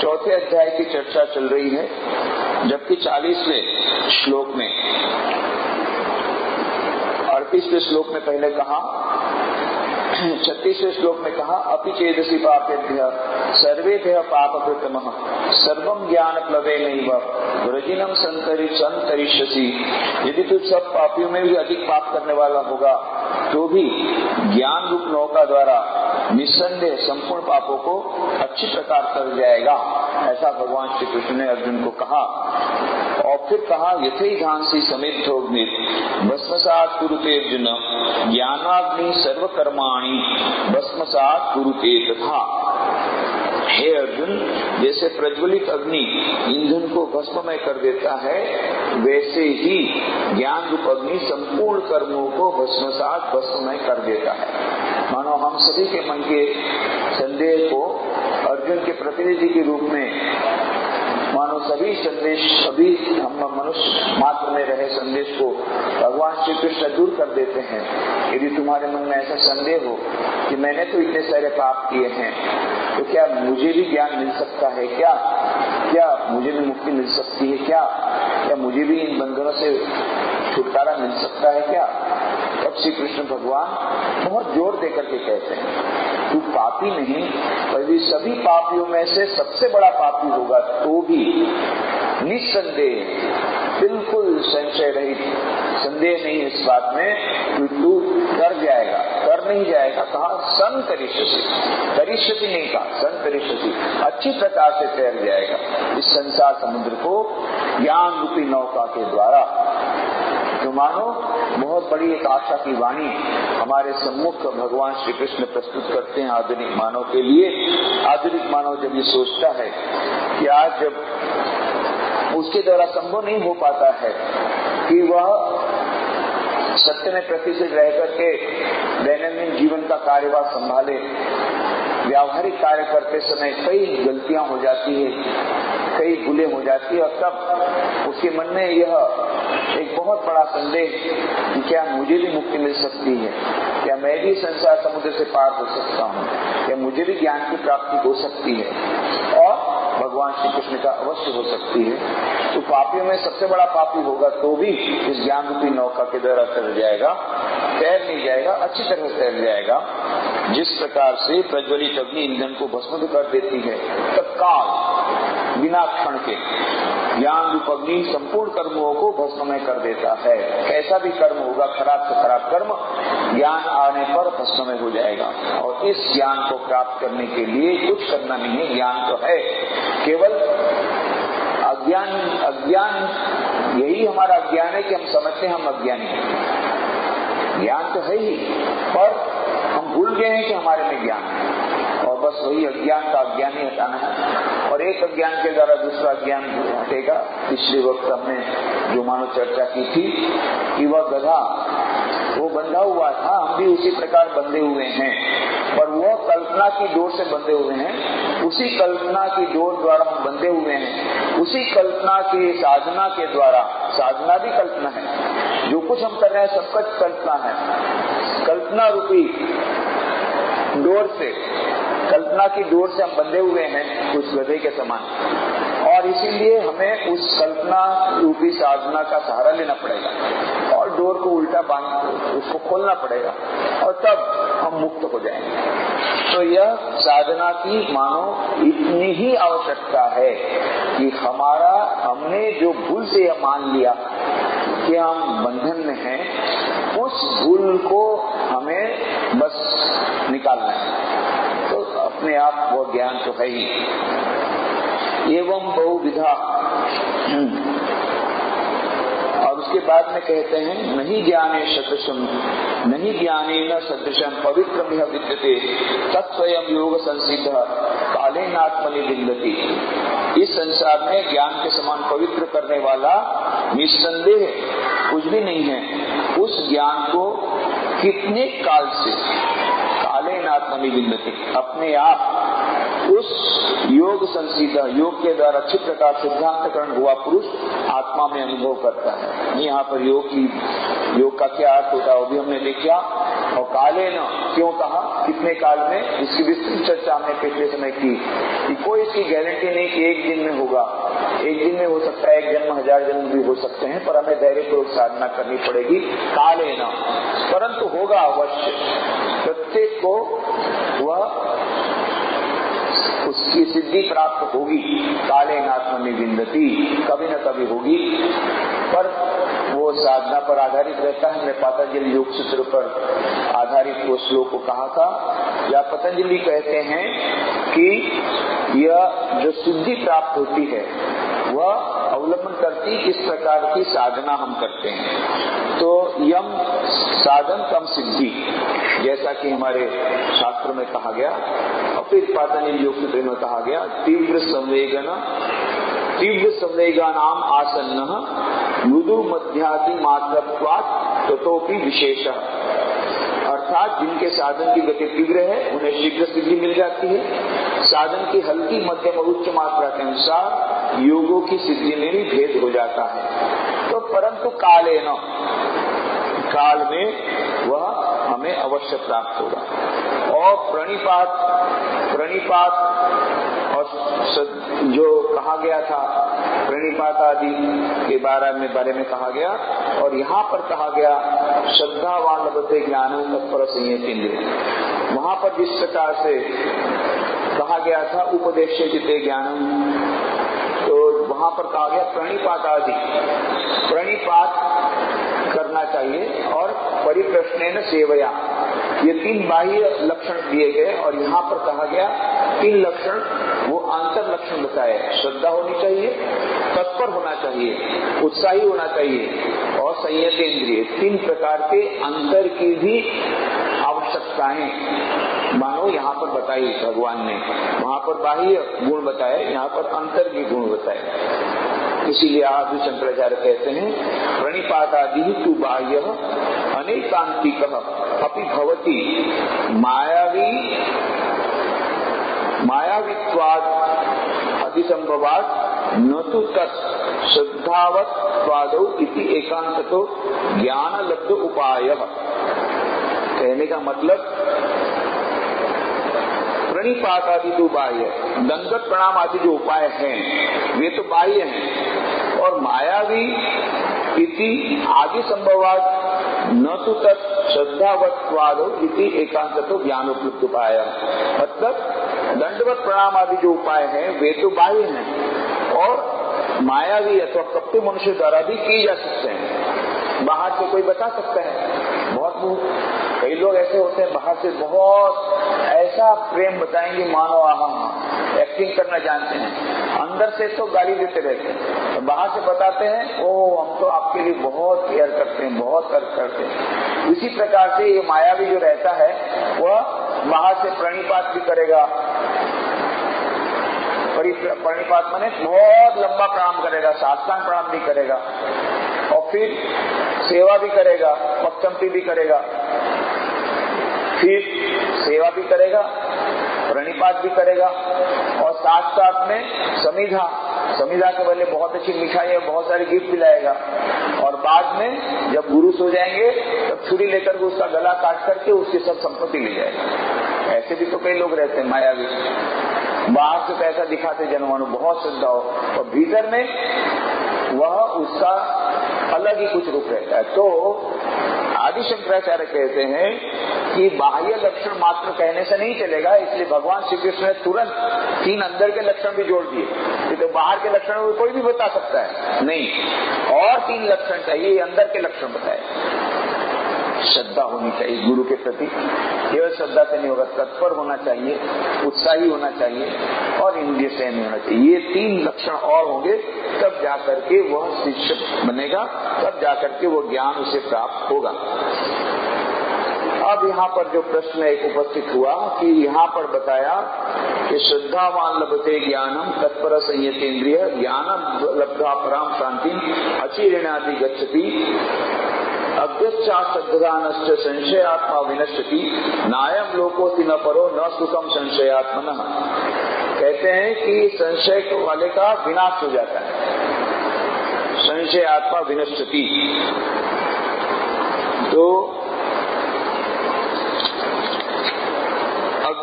चौथे अध्याय की चर्चा चल रही है, जबकि 40वें श्लोक में 38वें श्लोक में पहले कहा, 36वें श्लोक में कहा अपि चेदसि पापेभ्यः सर्वेभ्यः पापकृतमः सर्वं ज्ञानप्लवेनैव व्रजिनं संतरिष्यसि। यदि तू सब पापियों में भी अधिक पाप करने वाला होगा तो भी ज्ञान रूप नौका द्वारा निस्संदेह संपूर्ण पापों को अच्छी प्रकार कर जाएगा। ऐसा भगवान श्री कृष्ण ने अर्जुन को कहा। और फिर कहा यथैधांसि समिद्धोऽग्निः भस्मसात् कुरुते अर्जुन ज्ञानाग्नि सर्वकर्माणि भस्मसात् कुरुते तथा। हे अर्जुन, जैसे प्रज्वलित अग्नि ईंधन को भस्ममय कर देता है, वैसे ही ज्ञान रूप अग्नि संपूर्ण कर्मों को भस्मसात भस्ममय कर देता है। मानो हम सभी के मन के संदेह को अर्जुन के प्रतिनिधि के रूप में, मानो सभी संदेश, सभी हम मनुष्य मात्र में रहे संदेश को भगवान श्री कृष्ण दूर कर देते हैं। यदि तुम्हारे मन में ऐसा संदेह हो कि मैंने तो इतने सारे पाप किए हैं, तो क्या मुझे भी ज्ञान मिल सकता है? क्या मुझे भी मुक्ति मिल सकती है? क्या मुझे भी इन बंधनों से छुटकारा मिल सकता है? क्या? तब श्री कृष्ण भगवान बहुत जोर देकर के कहते हैं, तू पापी नहीं, पर भी सभी पापियों में से सबसे बड़ा पापी होगा तो भी निस्संदेह, बिल्कुल संशय रहित, संदेह नहीं इस बात में, तू कर जाएगा, कर नहीं जाएगा। कहा सन करिष्यति नहीं कहा, सन करिष्यति, अच्छी प्रकार से तैर जाएगा इस संसार समुद्र को ज्ञान रूपी नौका के द्वारा। तो मानो बहुत बड़ी एक आशा की वाणी हमारे सम्मुख भगवान श्री कृष्ण प्रस्तुत करते हैं आधुनिक मानव के लिए। आधुनिक मानव जब ये सोचता है कि आज जब उसके द्वारा संभव नहीं हो पाता है कि वह सत्य में प्रतिष्ठित रह करके दैनंदिन जीवन का कार्यभार संभाले, व्यावहारिक कार्य करते समय कई गलतियां हो जाती है, कई भूलें हो जाती है, और तब उसके मन में यह एक बहुत बड़ा संदेह कि क्या मुझे भी मुक्ति मिल सकती है? क्या मैं भी संसार समुद्र से पार हो सकता हूँ? क्या मुझे भी ज्ञान की प्राप्ति हो सकती है? और भगवान श्री कृष्ण का अवश्य हो सकती है। तो पापियों में सबसे बड़ा पापी होगा तो भी इस ज्ञान रूपी नौका के द्वारा तैर जाएगा, तैर नहीं जाएगा, अच्छी तरह तैर जाएगा। जिस प्रकार से प्रज्वलित अग्नि ईंधन को भस्म कर देती है, तत्काल बिना क्षण के ज्ञान रूप अग्नि संपूर्ण कर्मों को भस्ममय कर देता है। कैसा भी कर्म होगा, खराब से खराब कर्म, ज्ञान आने पर भस्ममय हो जाएगा। और इस ज्ञान को प्राप्त करने के लिए कुछ करना नहीं है, ज्ञान तो है, केवल अज्ञान यही हमारा अज्ञान है कि हम समझते हैं हम अज्ञानी हैं। ज्ञान तो है ही, पर हम भूल गए हैं कि हमारे में ज्ञान है, और बस वही अज्ञान का अज्ञान ही हटाना है। और एक अज्ञान के द्वारा दूसरा अज्ञान हटेगा। पिछले वक्त हमने जो मानो चर्चा की थी कि वह गधा वो बंधा हुआ था, हम भी उसी प्रकार बंधे हुए हैं, पर वह कल्पना की डोर से बंधे हुए हैं, उसी कल्पना की डोर द्वारा हम बंधे हुए हैं, उसी कल्पना की साधना के द्वारा, साधना भी कल्पना है, जो कुछ हम कर रहे हैं सब कुछ कल्पना है, कल्पना रूपी डोर से, कल्पना की डोर से हम बंधे हुए हैं उस गधे के समान। और इसीलिए हमें उस कल्पना रूपी साधना का सहारा लेना पड़ेगा और डोर को उल्टा बांध उसको खोलना पड़ेगा, और तब हम मुक्त हो जाएंगे। तो यह साधना की मानो इतनी ही आवश्यकता है कि हमने जो भूल से यह मान लिया कि हम बंधन में हैं, उस भूल को हमें बस निकालना है। तो अपने आप वो ज्ञान तो है ही। एवं बहुविधा, और उसके बाद में कहते हैं नहीं ज्ञाने सदृशम, नहीं ज्ञाने न सदृशम पवित्रम यह विद्यते तत्स्वयं योग संसिद्ध कालेनात्मनि विन्दति। इस संसार में ज्ञान के समान पवित्र करने वाला निस्संदेह कुछ भी नहीं है। उस ज्ञान को कितने काल से कालेनात्मनि विन्दति, अपने आप उस योग संसिद्ध, योग के द्वारा अच्छी प्रकार सिद्धांतकरण हुआ पुरुष आत्मा में अनुभव करता है। यहाँ पर योग का क्या अर्थ होता है वो भी हमने देखा। और काले न क्यों कहा, कितने काल में, इसकी विस्तृत चर्चा हमने पिछले समय की कि कोई इसकी गारंटी नहीं कि एक दिन में होगा। एक दिन में हो सकता है, एक जन्म 1000 जन्म भी हो सकते हैं, पर हमें धैर्यपूर्वक साधना करनी पड़ेगी काले न, परंतु होगा अवश्य। प्रत्येक को वह उसकी सिद्धि प्राप्त होगी। काले नात्मनि विन्दति, कभी न कभी होगी, पर वो साधना पर आधारित रहता है। हमने पतंजलि योग सूत्र पर आधारित वो श्लोक को कहा था, या पतंजलि कहते हैं कि यह जो सिद्धि प्राप्त होती है वह अवलंबन करती किस प्रकार की साधना हम करते हैं। तो यम साधन कम सिद्धि, जैसा कि हमारे शास्त्र में कहा गया और फिर पतंजलि योग सूत्र में कहा गया, तीव्र संवेगानाम आसन्न मृदु मध्यादि मात्रत्वात् ततोपि विशेष, अर्थात जिनके साधन की गति तीव्र है उन्हें शीघ्र सिद्धि मिल जाती है। साधन की हल्की मध्यम और उच्च मात्रा के अनुसार योगों की सिद्धि में भी भेद हो जाता है। तो परंतु काले न, काल में वह हमें अवश्य प्राप्त होगा। और प्रणिपात और जो कहा गया था, प्रणिपात आदि के बारे में कहा गया, और यहाँ पर कहा गया श्रद्धावान लभते ज्ञानं तत्पर संयतेन्द्रियः। वहाँ पर जिस प्रकार से कहा गया था उपदेश्य जिते ज्ञानम, तो वहाँ पर कहा गया प्रणिपात आदि, प्रणिपात करना चाहिए और परिप्रश्नेन सेवया, ये 3 बाह्य लक्षण दिए गए। और यहाँ पर कहा गया 3 लक्षण, वो अंतर लक्षण बताए। श्रद्धा होनी चाहिए, तत्पर होना चाहिए, उत्साही होना चाहिए और संयतेन्द्रिय। 3 प्रकार के अंतर की भी आवश्यकताएं मानो यहाँ पर बताई भगवान ने। वहाँ पर बाह्य गुण बताए, यहाँ पर अंतर के गुण बताए। इसीलिए आदि शंकराचार्य कहते हैं प्रणिपातादि तु बाह्य अनेकांतिक अपि भवति मायावित्वाद अधिसंभवात न तो तत् श्रद्धावत स्वादौ इति एकांततो ज्ञान लब्ध उपाय। कहने का मतलब प्रणिपात आदि तो बाह्य, दंडवत प्रणाम आदि जो उपाय हैं वे तो बाह्य हैं, और मायावी इति आदि संभवात न तो तत् श्रद्धावत्वादो इति एकांततो ज्ञान उपलब्ध उपाय। मतलब दंडवत प्रणाम आदि जो उपाय हैं वे तो बाह्य हैं और मायावी अथवा कपटी मनुष्य द्वारा भी किए जा सकते हैं। बाहर से कोई बता सकता है, बहुत कई लोग ऐसे होते हैं बाहर से बहुत ऐसा प्रेम बताएंगे मानो एक्टिंग करना जानते हैं, अंदर से तो गाली देते रहते हैं। तो बाहर से बताते हैं ओह हम तो आपके लिए बहुत केयर करते हैं, बहुत कर्ज करते हैं। इसी प्रकार से ये मायावी जो रहता है वह बाहर से प्रणिपात भी करेगा, प्रणिपात माने बहुत लंबा प्रणाम करेगा, साष्टांग प्रणाम भी करेगा, और फिर सेवा भी करेगा, पक्षंपी भी करेगा, फिर सेवा भी करेगा, प्रणिपात भी करेगा, और साथ साथ में समिधा के बदले बहुत अच्छी मिठाई और बहुत सारे गिफ्ट दिलाएगा। और बाद में जब गुरु सो जाएंगे तब छुरी लेकर के उसका गला काट करके उसकी सब संपत्ति ले जाएगा। ऐसे भी तो कई लोग रहते हैं मायावी, बाहर से पैसा दिखाते जनमानु बहुत श्रद्धा हो, और भीतर में वह उसका अलग ही कुछ रूप रहता है। तो आदि शंकराचार्य कहते हैं कि बाह्य लक्षण मात्र कहने से नहीं चलेगा, इसलिए भगवान श्री कृष्ण ने तुरंत 3 अंदर के लक्षण भी जोड़ दिए। तो बाहर के लक्षण कोई भी बता सकता है नहीं, और 3 लक्षण चाहिए, अंदर के लक्षण बताए। श्रद्धा होनी चाहिए गुरु के प्रति, केवल श्रद्धा से नहीं होगा, तत्पर होना चाहिए, उत्साही होना चाहिए और इंद्रिय संयमी होना चाहिए। ये 3 लक्षण और होंगे तब जाकर के वह शिष्य बनेगा, तब जाकर के वो ज्ञान उसे प्राप्त होगा। अब यहाँ पर जो प्रश्न एक उपस्थित हुआ कि यहाँ पर बताया कि श्रद्धावान लभते ज्ञानम तत्पर संयतेन्द्रिय ज्ञानम लब्धा पराम शांति अचिरेणादि गच्छति अज्ञश्चा श्रद्धानश्च संशयात्मा विनश्यति नायम लोकोति न परो न सुखम संशयात्मनः। कहते हैं कि संशय वाले का विनाश हो जाता है, संशयात्मा विनश्यति। तो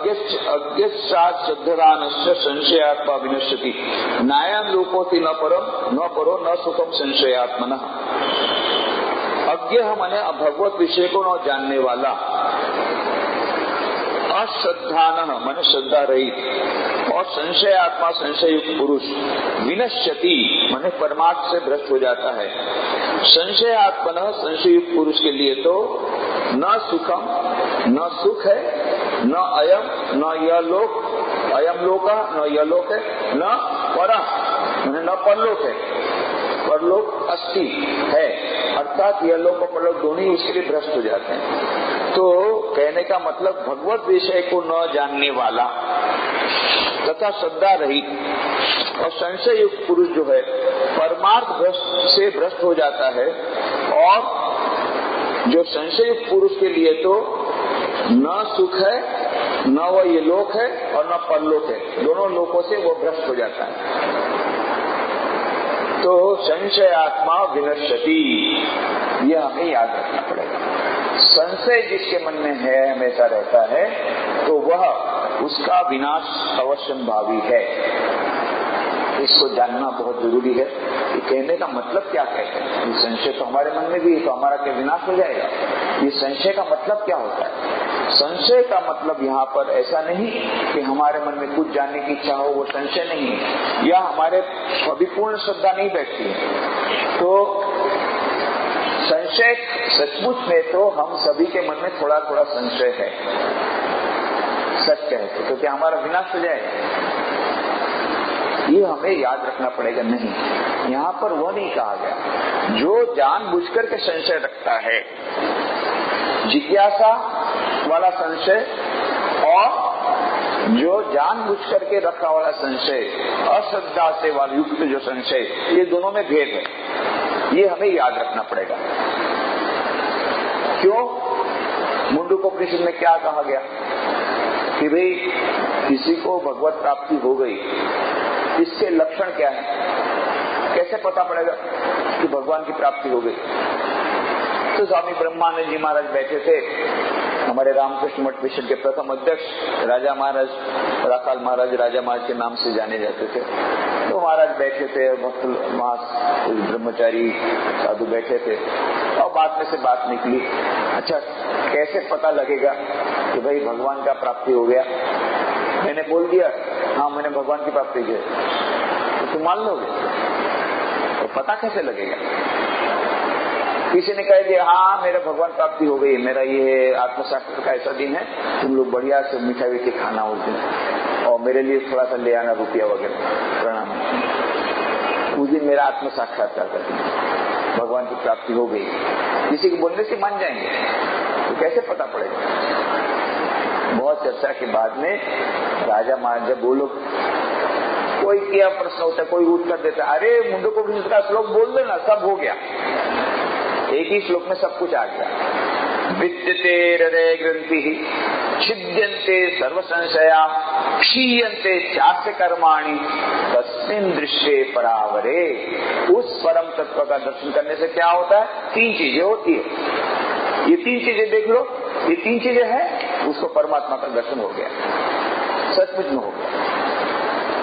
अज्ञश्चात् श्रद्धानस्य संशयात्मा विनश्यति नायं लोकोति न परो न सुखम संशयात्मनः। अज्ञ माने भगवत विषय को न जानने वाला, अश्रद्धान माने श्रद्धा रहित, और संशय आत्मा संशय युक्त पुरुष विनश्यति माने परमार्थ से भ्रष्ट हो जाता है। संशय आत्मा संशय युक्त पुरुष के लिए तो न सुखम, न सुख है, न अयम, न यह लोक, अयम लोक न यह लोक है, न परम न परलोक है, परलोक अस्ति है, अर्थात यह लोक और परलोक दोनों ही उसके लिए भ्रष्ट हो जाते हैं। तो कहने का मतलब भगवत विषय को न जानने वाला तथा श्रद्धा रहित और संशय युक्त पुरुष जो है परमार्थ से भ्रष्ट हो जाता है। और जो संशय युक्त पुरुष के लिए तो न सुख है, न वह ये लोक है और न परलोक है, दोनों लोकों से वो भ्रष्ट हो जाता है। तो संशय आत्मा विनश्यति, यह हमें याद रखना पड़ेगा। संशय जिसके मन में है हमेशा रहता है तो वह उसका विनाश अवश्यंभावी है। इसको जानना बहुत जरूरी है कि कहने का मतलब क्या कहते हैं। ये संशय तो हमारे मन में भी है तो हमारा क्या विनाश हो जाएगा? ये संशय का मतलब क्या होता है? संशय का मतलब यहाँ पर ऐसा नहीं कि हमारे मन में कुछ जानने की इच्छा हो, वो संशय नहीं है, या हमारे अभिपूर्ण श्रद्धा नहीं बैठती है। तो संशय सचमुच में तो हम सभी के मन में थोड़ा थोड़ा संशय है, सच कहते तो क्या हमारा विनाश हो जाएगा? ये हमें याद रखना पड़ेगा। नहीं, यहाँ पर वो नहीं कहा गया। जो जानबूझकर के संशय रखता है, जिज्ञासा वाला संशय और जो जानबूझकर के रखा वाला संशय, अश्रद्धा से वाला युक्त जो संशय, ये दोनों में भेद है। ये हमें याद रखना पड़ेगा। क्यों? मुंडकोपनिषद में क्या कहा गया कि भाई किसी को भगवत प्राप्ति हो गई, इसके लक्षण क्या है? कैसे पता पड़ेगा कि भगवान की प्राप्ति हो गई? तो स्वामी ब्रह्मानंद जी महाराज बैठे थे, हमारे रामकृष्ण मठ मिशन के प्रथम अध्यक्ष राजा महाराज, राखाल महाराज राजा महाराज के नाम से जाने जाते थे। तो महाराज बैठे थे, भक्त ब्रह्मचारी साधु बैठे थे, और बात में से बात निकली, अच्छा कैसे पता लगेगा कि भाई भगवान का प्राप्ति हो गया? मैंने बोल दिया हाँ मैंने भगवान की प्राप्ति की, तो तुम मान लोगे? तो पता कैसे लगेगा? किसी ने कह दिया हाँ मेरा भगवान प्राप्ति हो गई, मेरा ये आत्मशास्त्र का ऐसा दिन है, तुम लोग बढ़िया से मिठाई विठाई खाना उस दिन, और मेरे लिए थोड़ा सा ले आना रुपया वगैरह, प्रणाम। उस दिन मेरा आत्म साक्षात्कार कर दिया, भगवान की प्राप्ति हो गई। किसी को बोलने से मान जाएंगे? तो कैसे पता पड़ेगा? बहुत चर्चा के बाद में राजा महाराज जब बोलो, कोई क्या प्रश्न होता है, कोई उत्तर देता, अरे मुंडकोपनिषद का श्लोक बोल देना, सब हो गया। एक ही श्लोक में सब कुछ आ गया। विद्यते हृदय ग्रंथि छिद्यन्ते सर्व संशया क्षीयन्ते चास्य कर्माणि तस्मिन् दृश्ये परावरे। उस परम तत्व का दर्शन करने से क्या होता है? तीन चीजें होती है। ये तीन चीजें देख लो, ये तीन चीजें हैं, उसको परमात्मा का दर्शन हो गया, सचमुच में हो गया।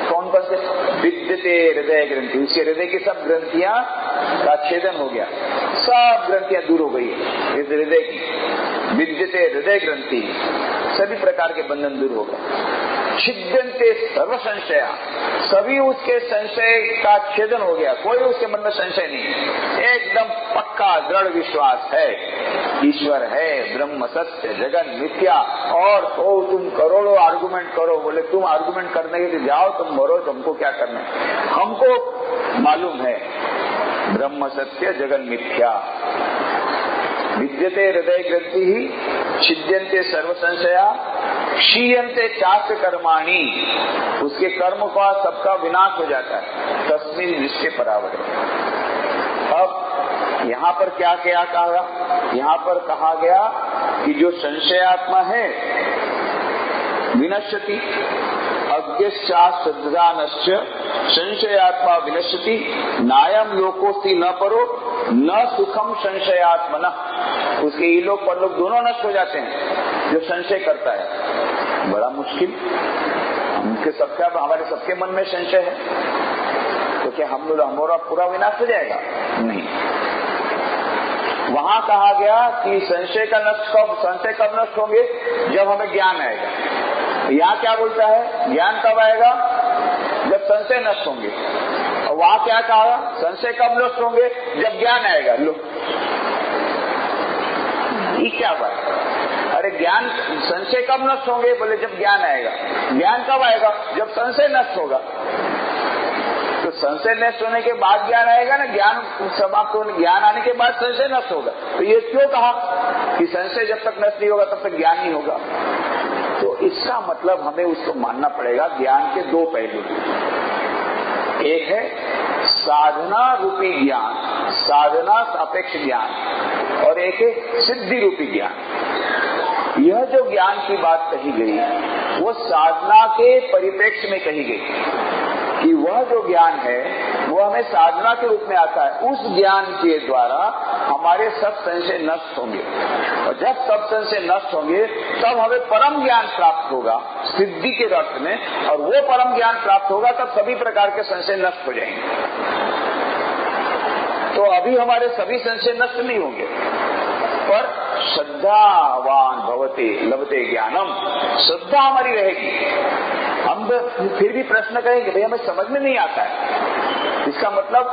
कौन कौन से? विद्यते हृदय ग्रंथि, उसके हृदय की सब ग्रंथियां का छेदन हो गया, सब ग्रंथियां दूर हो गई है इस हृदय की। विद्यते हृदय ग्रंथि, सभी प्रकार के बंधन दूर हो गए। छिद्यन्ते सर्व संशया, सभी उसके संशय का छेदन हो गया, कोई उसके मन में संशय नहीं, एकदम पक्का दृढ़ विश्वास है, ईश्वर है, ब्रह्म सत्य, जगत मिथ्या। और तो तुम करोड़ों आर्गुमेंट करो, बोले तुम आर्गुमेंट करने के लिए जाओ, तुम मरो, तुमको क्या करना है? हमको मालूम है ब्रह्म सत्य जगत मिथ्या। विद्यते हृदय ग्रंथि ही छिद्यन्ते सर्व संशया क्षीयन्ते चास्य कर्माणि, उसके कर्म का सबका विनाश हो जाता है, तस्मिन् दृश्ये परावरे। अब यहाँ पर क्या क्या कहा? यहाँ पर कहा गया कि जो संशयात्मा है विनश्यति, अज्ञश्चात् श्रद्धानश्च संशयात्मा विनश्यति नायम लोकोस्ति न परो न सुखम संशयात्मनः। उसके इलोक परलोक दोनों नष्ट हो जाते हैं जो संशय करता है। बड़ा मुश्किल। उनके सबका हमारे सबके मन में संशय है, तो क्या हमारा पूरा विनाश हो जाएगा? नहीं। वहां कहा गया कि संशय कब नष्ट होंगे? जब हमें ज्ञान आएगा। यहाँ क्या बोलता है? ज्ञान कब आएगा? जब संशय नष्ट होंगे। और वहां क्या कहा? संशय कब नष्ट होंगे? जब ज्ञान आएगा। लो, ये क्या बात? अरे ज्ञान, संशय कब नष्ट होंगे? बोले जब ज्ञान आएगा। ज्ञान कब आएगा? जब संशय नष्ट होगा। तो संशय नष्ट होने के बाद ज्ञान आएगा ना, ज्ञान समाप्त होने, ज्ञान आने के बाद संशय नष्ट होगा। तो ये क्यों कहा कि संशय जब तक नष्ट नहीं होगा तब तक ज्ञान नहीं होगा? तो इसका मतलब हमें उसको मानना पड़ेगा ज्ञान के दो पहलू। एक है साधना रूपी ज्ञान, साधना सापेक्ष ज्ञान, और एक है सिद्धि रूपी ज्ञान। यह जो ज्ञान की बात कही गई वो साधना के परिप्रेक्ष्य में कही गई कि वह जो ज्ञान है वो हमें साधना के रूप में आता है। उस ज्ञान के द्वारा हमारे सब संशय नष्ट होंगे, और जब सब संशय नष्ट होंगे तब हमें परम ज्ञान प्राप्त होगा सिद्धि के अर्थ में, और वो परम ज्ञान प्राप्त होगा तब सभी प्रकार के संशय नष्ट हो जाएंगे। तो अभी हमारे सभी संशय नष्ट नहीं होंगे, पर श्रद्धावान भवते लभते ज्ञानम, श्रद्धा हमारी रहेगी। हम फिर भी प्रश्न करेंगे भाई हमें समझ में नहीं आता है, इसका मतलब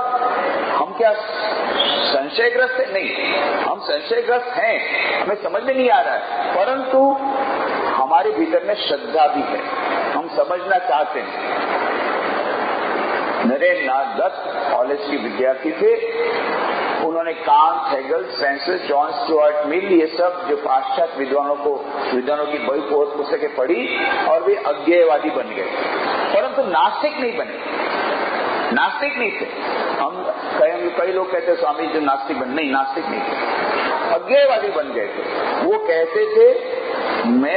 हम क्या संशयग्रस्त है? नहीं, हम संशयग्रस्त हैं, हमें समझ में नहीं आ रहा है, परंतु हमारे भीतर में श्रद्धा भी है, हम समझना चाहते हैं। नरेंद्र नाथ दत्त कॉलेज के विद्यार्थी थे, उन्होंने can't, Hegel, census, John Stuart Mill, ये सब जो पाश्चात्य विद्वानों की बड़ी बहुत पुस्तकें पढ़ी और वे अज्ञेयवादी बन गए, परंतु नास्तिक नहीं बने। नास्तिक नहीं थे। हम कई लोग कहते स्वामी जी नास्तिक बन, नहीं, नास्तिक नहीं थे, अज्ञेयवादी बन गए थे। वो कहते थे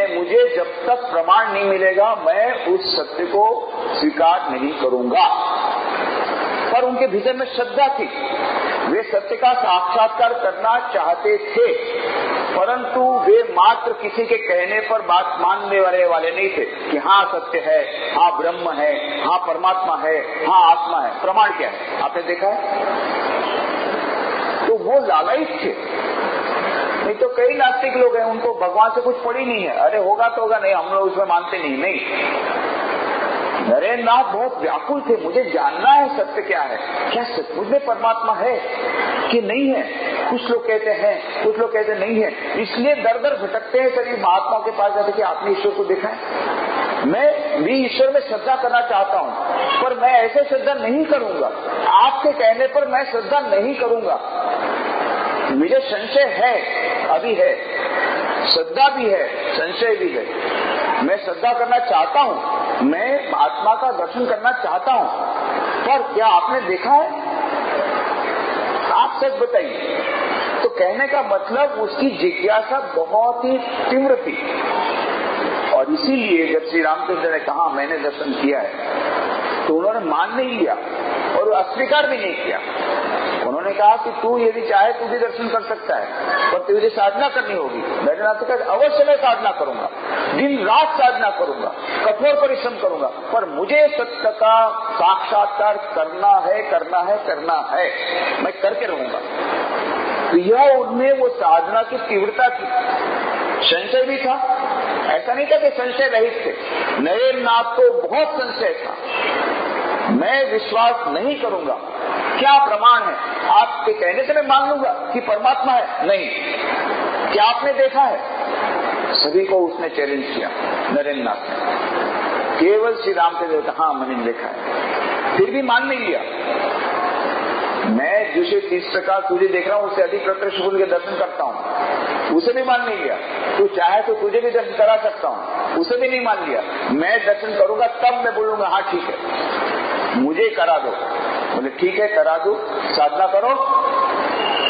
मुझे जब तक प्रमाण नहीं मिलेगा मैं उस सत्य को स्वीकार नहीं करूंगा। पर उनके भीतर में श्रद्धा थी, वे सत्य का साक्षात्कार करना चाहते थे, परंतु वे मात्र किसी के कहने पर बात मानने वाले नहीं थे कि हाँ सत्य है, हाँ ब्रह्म है, हाँ परमात्मा है, हाँ आत्मा है। प्रमाण क्या है? आपने देखा है? तो वो लालयित थे। नहीं तो कई नास्तिक लोग हैं, उनको भगवान से कुछ पड़ी नहीं है, अरे होगा तो होगा, नहीं हम लोग उसमें मानते नहीं। नरेंद्र नाथ बहुत व्याकुल थे, मुझे जानना है सत्य क्या है, क्या सचमुच में परमात्मा है कि नहीं है? कुछ लोग कहते हैं, कुछ लोग कहते नहीं है, इसलिए दर दर भटकते हैं सभी महात्माओं के पास जाते कि आपने ईश्वर को देखा है। मैं भी ईश्वर में श्रद्धा करना चाहता हूँ, पर मैं ऐसे श्रद्धा नहीं करूंगा, आपके कहने पर मैं श्रद्धा नहीं करूंगा। मुझे संशय है, अभी है, श्रद्धा भी है, संशय भी है। मैं श्रद्धा करना चाहता हूं, मैं आत्मा का दर्शन करना चाहता हूं, पर क्या आपने देखा है? आप सच बताइए। तो कहने का मतलब उसकी जिज्ञासा बहुत ही तीव्र थी, और इसीलिए जब श्री रामचंद्र ने कहा मैंने दर्शन किया है, तो उन्होंने मान नहीं लिया और अस्वीकार भी नहीं किया। उन्होंने कहा कि तू यदि चाहे तू भी दर्शन कर सकता है, पर तुझे साधना करनी होगी। मैंने आपसे कहा अवश्य मैं साधना करूंगा, दिन रात साधना करूंगा, कठोर परिश्रम करूंगा, पर मुझे सत्य का साक्षात्कार करना है, करना है, करना है, मैं करके रहूंगा। तो यह उनमें वो साधना की तीव्रता थी। संशय भी था, ऐसा नहीं था कि संशय रहित थे। नरेंद्र नाथ को बहुत संशय था, मैं विश्वास नहीं करूंगा, क्या प्रमाण है? आपके कहने से मैं मान लूंगा कि परमात्मा है? नहीं। क्या आपने देखा है? सभी को उसने चैलेंज किया नरेंद्र नाथ ने। केवल श्री रामचंद्र ने कहा हाँ मैंने देखा है, फिर भी मान नहीं लिया। मैं जिसे 30 प्रकार तुझे देख रहा हूं उससे अधिक प्रत्यक्ष बोल के दर्शन करता हूं, उसे भी मान नहीं लिया। तू चाहे तो तुझे भी दर्शन करा सकता हूं, उसे भी नहीं मान लिया। मैं दर्शन करूंगा तब मैं बोलूंगा हाँ ठीक है मुझे करा दो। बोले ठीक है करा दो, साधना करो।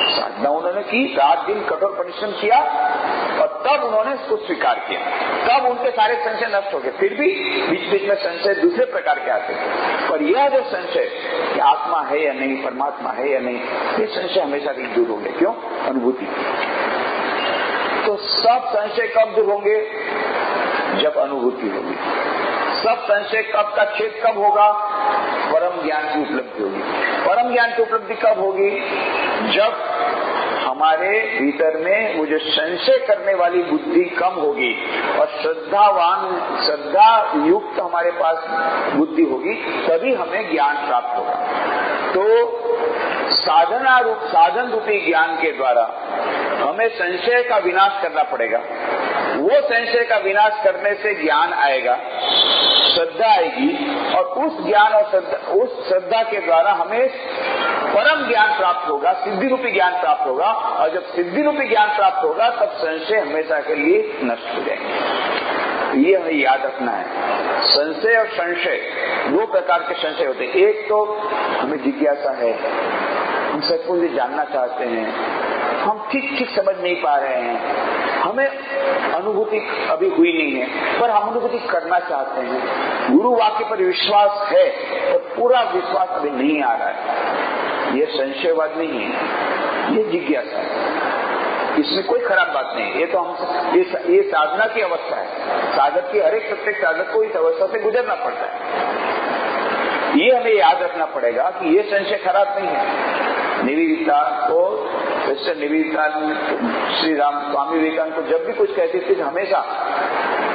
साधना उन्होंने की, रात दिन कठोर परिश्रम किया, और तब उन्होंने उसको स्वीकार किया। तब उनके सारे संशय नष्ट हो गए। फिर भी बीच बीच में संशय दूसरे प्रकार के आते थे, पर यह जो संशय कि आत्मा है या नहीं, परमात्मा है या नहीं, ये संशय हमेशा के दूर हो गए। क्यों? अनुभूति। तो सब संशय कब दूर होंगे? जब अनुभूति होगी। सब संशय कब का छेद कब होगा? परम ज्ञान की उपलब्धि होगी। परम ज्ञान की उपलब्धि कब होगी? जब हमारे भीतर में वो जो संशय करने वाली बुद्धि कम होगी और श्रद्धा युक्त हमारे पास बुद्धि होगी, तभी हमें ज्ञान प्राप्त होगा। तो साधन रूपी ज्ञान के द्वारा हमें संशय का विनाश करना पड़ेगा। वो संशय का विनाश करने से ज्ञान आएगा, श्रद्धा आएगी, और उस ज्ञान और उस श्रद्धा के द्वारा हमें परम ज्ञान प्राप्त होगा, सिद्धि रूपी ज्ञान प्राप्त होगा। और जब सिद्धि रूपी ज्ञान प्राप्त होगा तब संशय हमेशा के लिए नष्ट हो जाएंगे। ये हमें याद रखना है। संशय और संशय, दो प्रकार के संशय होते हैं। एक तो हमें जिज्ञासा है, हम सब कुछ जानना चाहते हैं, हम ठीक समझ नहीं पा रहे हैं, हमें अनुभूति अभी हुई नहीं है पर हम अनुभूति करना चाहते हैं। गुरु वाक्य पर विश्वास है और पूरा विश्वास अभी नहीं आ रहा है। ये संशयवाद नहीं है, ये जिज्ञासा है। इसमें कोई खराब बात नहीं है। ये तो हम ये साधना की अवस्था है। साधक की हर एक प्रत्येक साधक को इस अवस्था से गुजरना पड़ता है। ये हमें याद रखना पड़ेगा कि ये संशय खराब नहीं है। निवेदिता को जैसे निवेदिता श्री राम स्वामी विवेकानंद को जब भी कुछ कहती थी हमेशा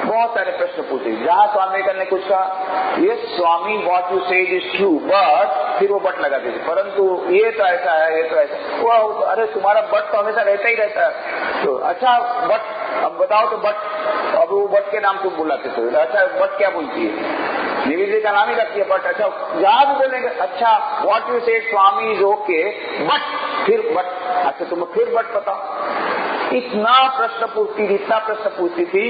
बहुत सारे प्रश्न पूछे। जहाँ स्वामी विवेकानंद ने कुछ कहा, ये Swami what you said is true, but फिर वो बट लगा देते, परंतु ये तो ऐसा है, ये तो ऐसा। वो अरे तुम्हारा बट तो हमेशा रहता ही रहता है। तो अच्छा बट अब बताओ तो बट, अब वो बट के नाम तुम बुलाते थे। अच्छा बट क्या बोलती है? निवेदिता का नाम ही रखती है बट। अच्छा जहाँ भी बोलेंगे अच्छा what you said Swami is okay but, फिर बट, अच्छा तुम फिर बट बताओ। इतना प्रश्न पूछती थी।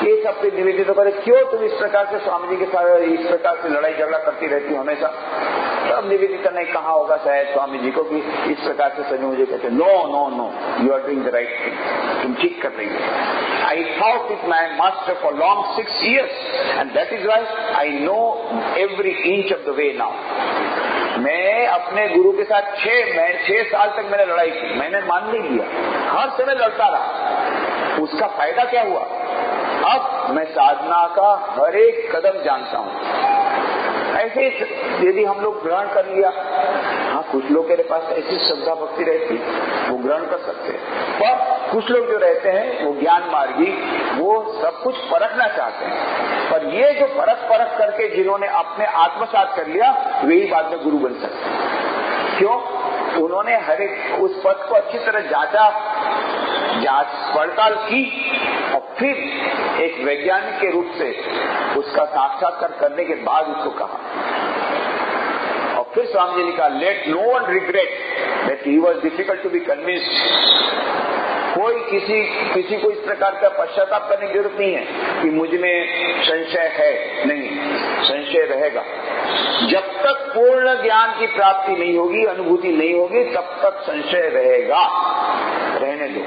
ये सब निवेदिता करे क्यों तुम इस प्रकार से स्वामी जी के साथ इस प्रकार से लड़ाई झगड़ा करती रहती हो हमेशा। तब निवेदिता ने कहा होगा शायद स्वामी जी को कि इस प्रकार से सभी मुझे कहते no no no you are doing the right thing, तुम ठीक कर रही हो। I thought with my master for long 6 years and that is why I know every inch of the way now. मैं अपने गुरु के साथ 6 साल तक मैंने लड़ाई की, मैंने मान नहीं लिया, हर समय लड़ता रहा। उसका फायदा क्या हुआ? अब मैं साधना का हर एक कदम जानता हूँ। ऐसे यदि हम लोग ग्रहण कर लिया, हाँ कुछ लोग के पास ऐसी श्रद्धा भक्ति रहती वो ग्रहण कर सकते हैं, पर कुछ लोग जो रहते हैं वो ज्ञान मार्गी, वो सब कुछ परखना चाहते हैं। पर ये जो परख करके जिन्होंने अपने आत्मसात कर लिया वही बाद में गुरु बन सकते हैं। क्यों? उन्होंने हर एक उस पद को अच्छी तरह जांच पड़ताल की और फिर एक वैज्ञानिक के रूप से उसका साक्षात्कार करने के बाद उसको कहा। और फिर स्वामी जी ने कहा let no one regret that he was difficult to be convinced. कोई किसी को इस प्रकार का पश्चाताप करने की जरूरत नहीं है कि मुझ में संशय है। नहीं, संशय रहेगा जब तक पूर्ण ज्ञान की प्राप्ति नहीं होगी, अनुभूति नहीं होगी, तब तक संशय रहेगा। रहने दो।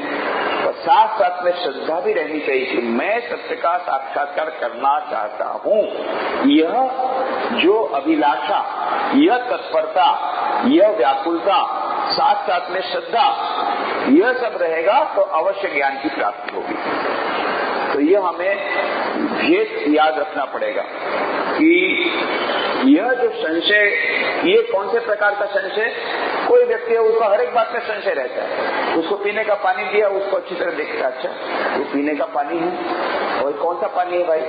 और साथ साथ में श्रद्धा भी रहनी चाहिए कि मैं सत्य का साक्षात्कार करना चाहता हूँ। यह जो अभिलाषा, यह तत्परता, यह व्याकुलता, साथ साथ में श्रद्धा, यह सब रहेगा तो अवश्य ज्ञान की प्राप्ति होगी। तो यह हमें भेद याद रखना पड़ेगा कि यह जो संशय, ये कौन से प्रकार का संशय? कोई व्यक्ति है उसका हर एक बात में संशय रहता है। उसको पीने का पानी दिया, उसको अच्छी तरह देखता, अच्छा ये पीने का पानी है, और कौन सा पानी है भाई?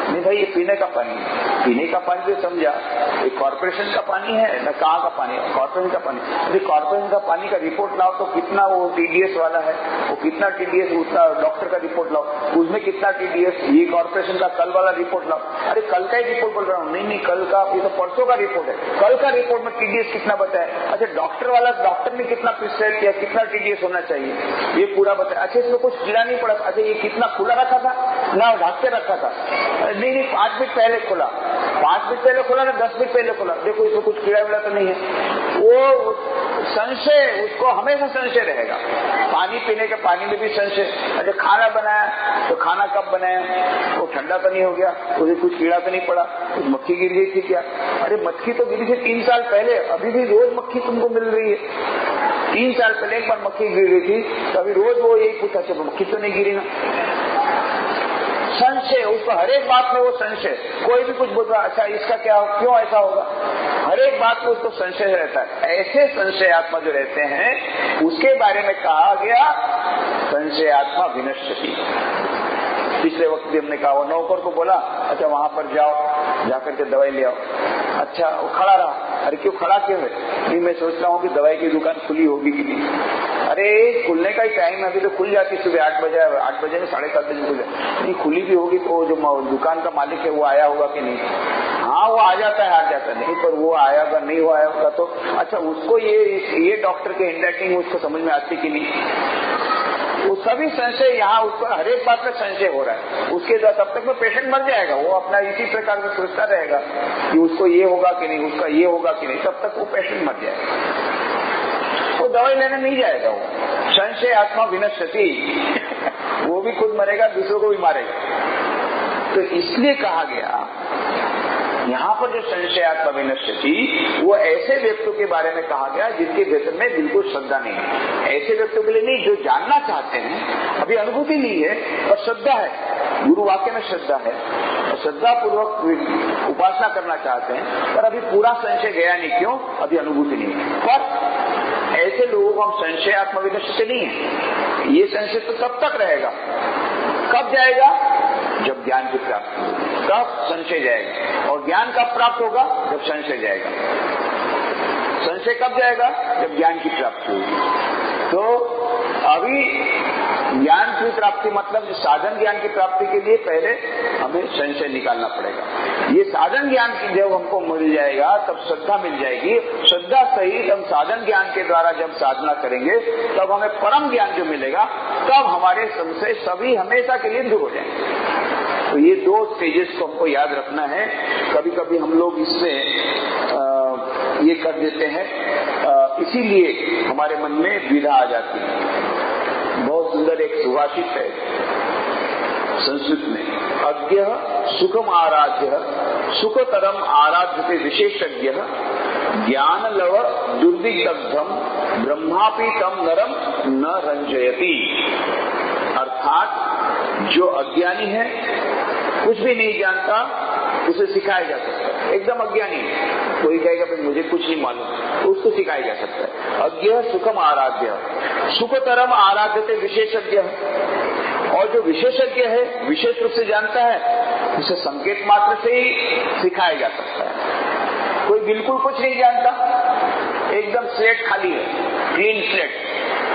नहीं भाई ये पीने का पानी है। पीने का पानी तो समझा ये कॉर्पोरेशन का पानी है न कहाँ का पानी है? कॉर्पोरेशन का पानी। यदि कॉर्पोरेशन का पानी का रिपोर्ट लाओ तो कितना वो TDS वाला है, वो कितना TDS, उतना डॉक्टर का रिपोर्ट लाओ, उसमें कितना TDS, ये कॉर्पोरेशन का कल वाला रिपोर्ट लाओ। अरे कल का ही रिपोर्ट बोल रहा हूँ। नहीं कल का, ये तो परसों का रिपोर्ट है। कल का रिपोर्ट में TDS कितना बताया? अच्छा डॉक्टर वाला, डॉक्टर ने कितना प्रिस्क्राइब किया, कितना TDS होना चाहिए, ये पूरा बताया। अच्छा इसमें कुछ कीड़ा नहीं पड़ा? अच्छा ये कितना खुला रखा था ना ढक के रखा था? नहीं 5 मिनट पहले खुला, 5 मिनट पहले खुला ना 10 मिनट पहले खुला, देखो इसमें कुछ कीड़ा विड़ा तो नहीं है। वो संशय, उसको हमेशा संशय रहेगा। पानी पीने के पानी में भी संशय। अच्छा खाना बनाया तो खाना कब बनाया, वो ठंडा तो नहीं हो गया, उसे कुछ कीड़ा तो नहीं पड़ा, कुछ मक्खी गिर गई थी क्या? अरे मक्खी तो गिरी थी 3 साल पहले, अभी भी रोज मक्खी तुमको मिल रही है। 3 साल पहले एक बार मक्खी गिर गई थी, तो अभी रोज वो यही पूछा, अच्छा मक्खी तो नहीं गिरी ना? संशय, उसको हर एक बात में वो संशय, कोई भी कुछ बोल रहा, अच्छा इसका क्या, क्यों ऐसा होगा, हर एक बात में उसको संशय रहता है। ऐसे संशयात्मा जो रहते हैं उसके बारे में कहा गया संशयात्मा विनश्यति। पिछले वक्त भी हमने कहा, वो नौकर को बोला अच्छा वहां पर जाओ, जाकर के दवाई ले आओ। अच्छा वो खड़ा रहा, अरे क्यों खड़ा क्यों है? नहीं मैं सोच रहा हूँ कि दवाई की दुकान खुली होगी कि नहीं। अरे खुलने का ही टाइम है, अभी तो खुल जाती सुबह 8 बजे, 8 बजे में 7:30 बजे खुल जाती। नहीं खुली भी होगी तो जो दुकान का मालिक है वो आया होगा कि नहीं? हाँ वो आ जाता है, आ जाता नहीं, पर वो आया होगा नहीं आया होगा तो अच्छा उसको ये डॉक्टर के हैंडराइटिंग उसको समझ में आती कि नहीं? वो सभी संशय यहाँ उसको हर एक बात में संशय हो रहा है उसके द्वारा। तब तक वो पेशेंट मर जाएगा, वो अपना इसी प्रकार से सोचता रहेगा कि उसको ये होगा कि नहीं, उसका ये होगा कि नहीं, तब तक वो पेशेंट मर जाएगा, वो दवाई लेने नहीं जाएगा। वो संशय आत्मा विनश्यति, वो भी खुद मरेगा, दूसरों को भी मारेगा। तो इसलिए कहा गया यहाँ पर जो संशयात्मा विनश्यति, वो ऐसे व्यक्तियों के बारे में कहा गया जिनके भीतर में बिल्कुल श्रद्धा नहीं है। ऐसे व्यक्तियों के लिए नहीं जो जानना चाहते हैं, अभी अनुभूति नहीं है और श्रद्धा है, गुरु वाक्य में श्रद्धा है और श्रद्धा पूर्वक उपासना करना चाहते हैं, पर अभी पूरा संशय गया नहीं। क्यों? अभी अनुभूति नहीं है। पर ऐसे लोगों को हम संशयात्मा विनश्यति नहीं है, ये संशय तो तब तक रहेगा, कब जाएगा? जब ज्ञान की प्राप्ति होगी तब संशय जाएगा। और ज्ञान कब प्राप्त होगा? जब संशय जाएगा। संशय कब जाएगा? जब ज्ञान की प्राप्ति होगी। तो अभी ज्ञान की प्राप्ति मतलब साधन ज्ञान की प्राप्ति के लिए पहले हमें संशय निकालना पड़ेगा। ये साधन ज्ञान की जब हमको मिल जाएगा तब श्रद्धा मिल जाएगी। श्रद्धा सहित हम साधन ज्ञान के द्वारा जब साधना करेंगे तब हमें परम ज्ञान जो मिलेगा, तब हमारे संशय सभी हमेशा के लिए दूर हो जाएंगे। तो ये दो स्टेजेस को हमको याद रखना है। कभी कभी हम लोग इसमें ये कर देते हैं, इसीलिए हमारे मन में द्विधा आ जाती है। बहुत सुंदर एक सुभाषित है संस्कृत में, अज्ञ सुखम आराध्य सुखतरम आराध्य विशेषज्ञ ज्ञान लव दुर्विदग्धम ब्रह्मापि तम नरम न रंजयति। अर्थात जो अज्ञानी है, कुछ भी नहीं जानता, उसे सिखाया जा सकता है। एकदम अज्ञानी है, कोई कहेगा भाई मुझे कुछ नहीं मालूम, तो उसको सिखाया जा सकता है। अज्ञ सुखम आराध्य सुखतरम आराध्य विशेषज्ञ, और जो विशेषज्ञ है, विशेष रूप से जानता है, उसे संकेत मात्र से ही सिखाया जा सकता है। कोई बिल्कुल कुछ नहीं जानता, एकदम स्लेट खाली है, क्लीन स्लेट,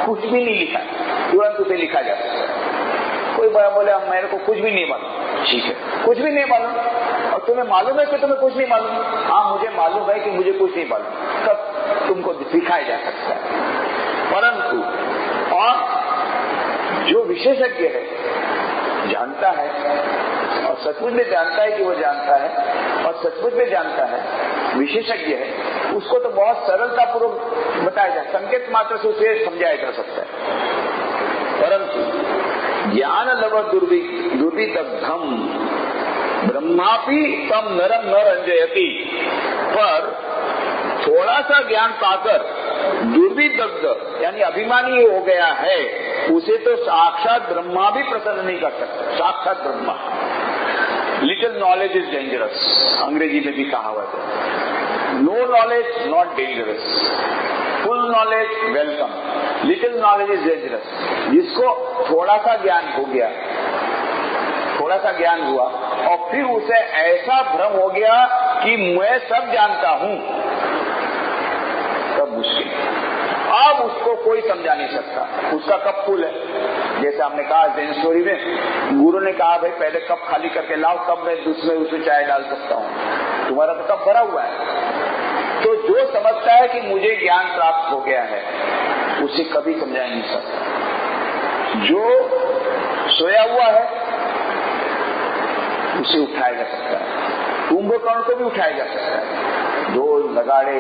कुछ भी नहीं लिखा, तुरंत उसे लिखा जा सकता है। कोई बड़ा बोले मेरे को कुछ भी नहीं मालूम, ठीक है, कुछ भी नहीं मालूम, और तुम्हें मालूम है कि तुम्हें कुछ नहीं मालूम? हाँ मुझे मालूम है कि मुझे कुछ नहीं मालूम, तब तुमको सिखाया जा सकता है। परंतु और जो विशेषज्ञ है, जानता है और सचमुच में जानता है कि वो जानता है और सचमुच में जानता है, विशेषज्ञ है, उसको तो बहुत सरलता पूर्वक बताया जाए, संकेत मात्र से उसे समझाया जा सकता है। परंतु ज्ञान लव दुर्विदग्धम ब्रह्मापि तम नरम न रंजयति, पर थोड़ा सा ज्ञान पाकर दुर्विदग्ध यानी अभिमानी हो गया है, उसे तो साक्षात ब्रह्मा भी प्रसन्न नहीं कर सकता। साक्षात Brahma. Little knowledge is dangerous, अंग्रेजी में भी कहा हुआ है। No knowledge not dangerous, full knowledge welcome, little knowledge is dangerous. जिसको थोड़ा सा ज्ञान हो गया, थोड़ा सा ज्ञान हुआ और फिर उसे ऐसा भ्रम हो गया कि मैं सब जानता हूं, तब मुश्किल। अब उसको कोई समझा नहीं सकता, उसका कप फुल है। जैसे हमने कहा जैन स्टोरी में, गुरु ने कहा भाई पहले कप खाली करके लाओ, तब मैं उसमें चाय डाल सकता हूं, तुम्हारा तो कप भरा हुआ है। तो जो समझता है कि मुझे ज्ञान प्राप्त हो गया है, उसे कभी समझाया नहीं सकता। जो सोया हुआ है उसे उठाया जा सकता है, कुंभकर्ण को भी उठाया जा सकता है। ढोल नगाड़े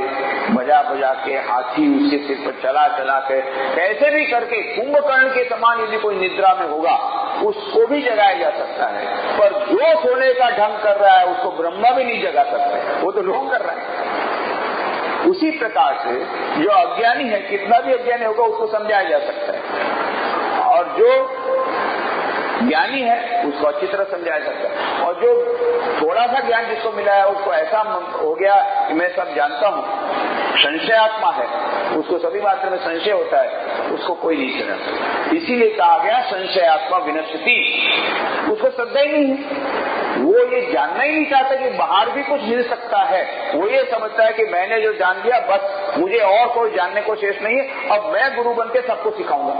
बजा बजा के, हाथी उसके सिर पर चला चला के, कैसे भी करके कुंभकर्ण के समान यदि कोई निद्रा में होगा उसको भी जगाया जा सकता है। पर जो सोने का ढंग कर रहा है उसको ब्रह्मा भी नहीं जगा सकता, वो तो ढोंग कर रहा है। उसी प्रकार से जो अज्ञानी है, कितना भी अज्ञानी होगा, उसको समझाया जा सकता है। और जो ज्ञानी है उसको अच्छी तरह समझाया सकता है, और जो थोड़ा सा ज्ञान जिसको मिला है उसको ऐसा हो गया कि मैं सब जानता हूं, संशयात्मा है, उसको सभी बातों में संशय होता है, उसको कोई नहीं समझता। इसीलिए कहा गया संशयात्मा विनश्यति, उसको श्रद्धा ही नहीं है, वो ये जानना ही नहीं चाहता कि बाहर भी कुछ मिल सकता है। वो ये समझता है कि मैंने जो जान लिया बस, मुझे और कोई जानने को शेष नहीं है, अब मैं गुरु बन के सबको सिखाऊंगा।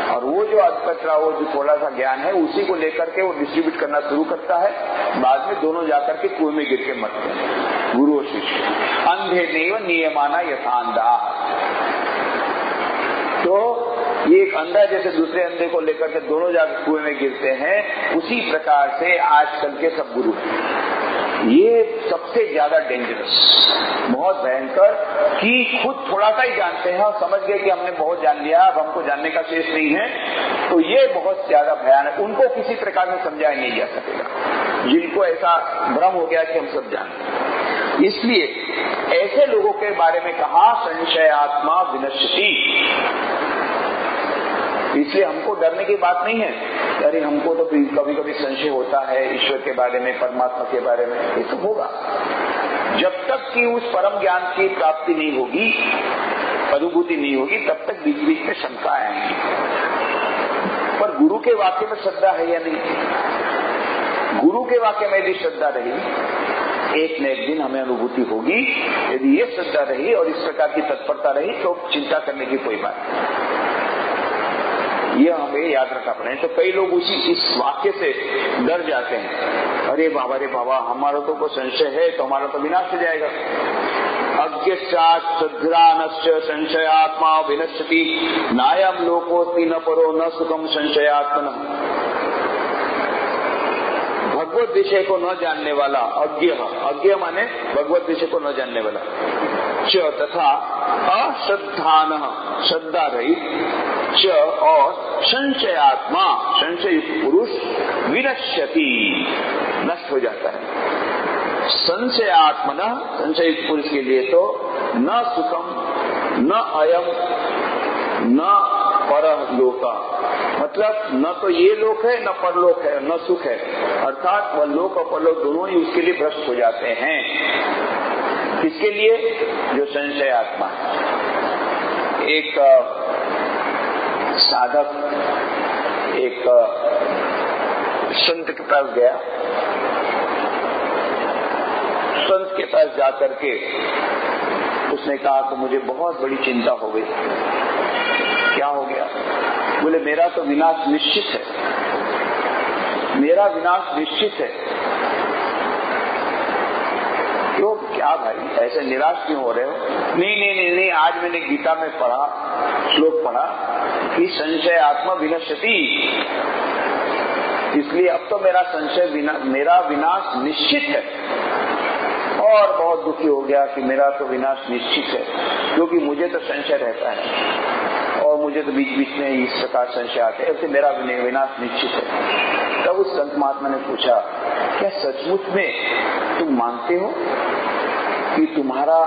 और वो जो अधकचरा, वो जो थोड़ा सा ज्ञान है, उसी को लेकर के वो डिस्ट्रीब्यूट करना शुरू करता है। बाद में दोनों जाकर के कुएं में गिर के मरते हैं, गुरु और शिष्य। अंधे नैव नियमाना यथांधा। तो ये एक अंधा जैसे दूसरे अंधे को लेकर के दोनों जाकर कुएं में गिरते हैं, उसी प्रकार से आजकल के सब गुरु हैं। ये सबसे ज्यादा डेंजरस, बहुत भयंकर, कि खुद थोड़ा सा ही जानते हैं और समझ गए कि हमने बहुत जान लिया, अब हमको जानने का शेष नहीं है। तो ये बहुत ज्यादा भयानक, उनको किसी प्रकार से समझाया नहीं जा सकेगा, जिनको ऐसा भ्रम हो गया कि हम सब जानते। इसलिए ऐसे लोगों के बारे में कहा संशयात्मा विनश्यति। इसलिए हमको डरने की बात नहीं है, अरे हमको तो कभी कभी संशय होता है ईश्वर के बारे में, परमात्मा के बारे में, ये तो होगा। जब तक कि उस परम ज्ञान की प्राप्ति नहीं होगी, अनुभूति नहीं होगी, तब तक बीच बीच में शंका आएंगी। पर गुरु के वाक्य में श्रद्धा है या नहीं? गुरु के वाक्य में यदि श्रद्धा रही, एक न एक दिन हमें अनुभूति होगी। यदि ये श्रद्धा रही और इस प्रकार की तत्परता रही तो चिंता करने की कोई बात नहीं। यह हमें याद रखना पड़ेगा। तो कई लोग इस वाक्य से डर जाते हैं, अरे बाबा हमारा तो कोई संशय है तो हमारा तो विनाश हो जाएगा। अज्ञश्चात् सद्घ्राणस्य संशयात्मा विनश्यति, नायं लोकोऽस्ति न परो न सुखम संशयात्मनः। भगवत विषय को न जानने वाला अज्ञ माने भगवत विषय को न जानने वाला, च तथा अश्रद्धानः श्रद्धा रहित, च और संशयात्मा संशय पुरुष विनश्यति नष्ट हो जाता है। संशयात्मना संशय पुरुष के लिए तो न सुखम न अयम न परलोका, मतलब न तो ये लोक है न परलोक है, न सुख है, अर्थात वह लोक और परलोक दोनों ही उसके लिए भ्रष्ट हो जाते हैं। किसके लिए? जो संशय आत्मा है। एक साधक एक संत के पास गया, संत के पास जाकर के उसने कहा कि मुझे बहुत बड़ी चिंता हो गई। क्या हो गया? बोले मेरा तो विनाश निश्चित है, मेरा विनाश निश्चित है। क्यों? क्या भाई ऐसे निराश क्यों हो रहे हो? नहीं, आज मैंने गीता में पढ़ा, श्लोक पढ़ा कि संशय आत्मा विनश्यति, इसलिए अब तो मेरा विनाश निश्चित है। और बहुत दुखी हो गया कि मेरा तो विनाश निश्चित है, क्योंकि मुझे तो संशय रहता है और मुझे तो बीच बीच में इस प्रकार संशय आते हैं, ऐसे मेरा विनाश निश्चित है। तब उस संत महात्मा ने पूछा, क्या सचमुच में तुम मानते हो कि तुम्हारा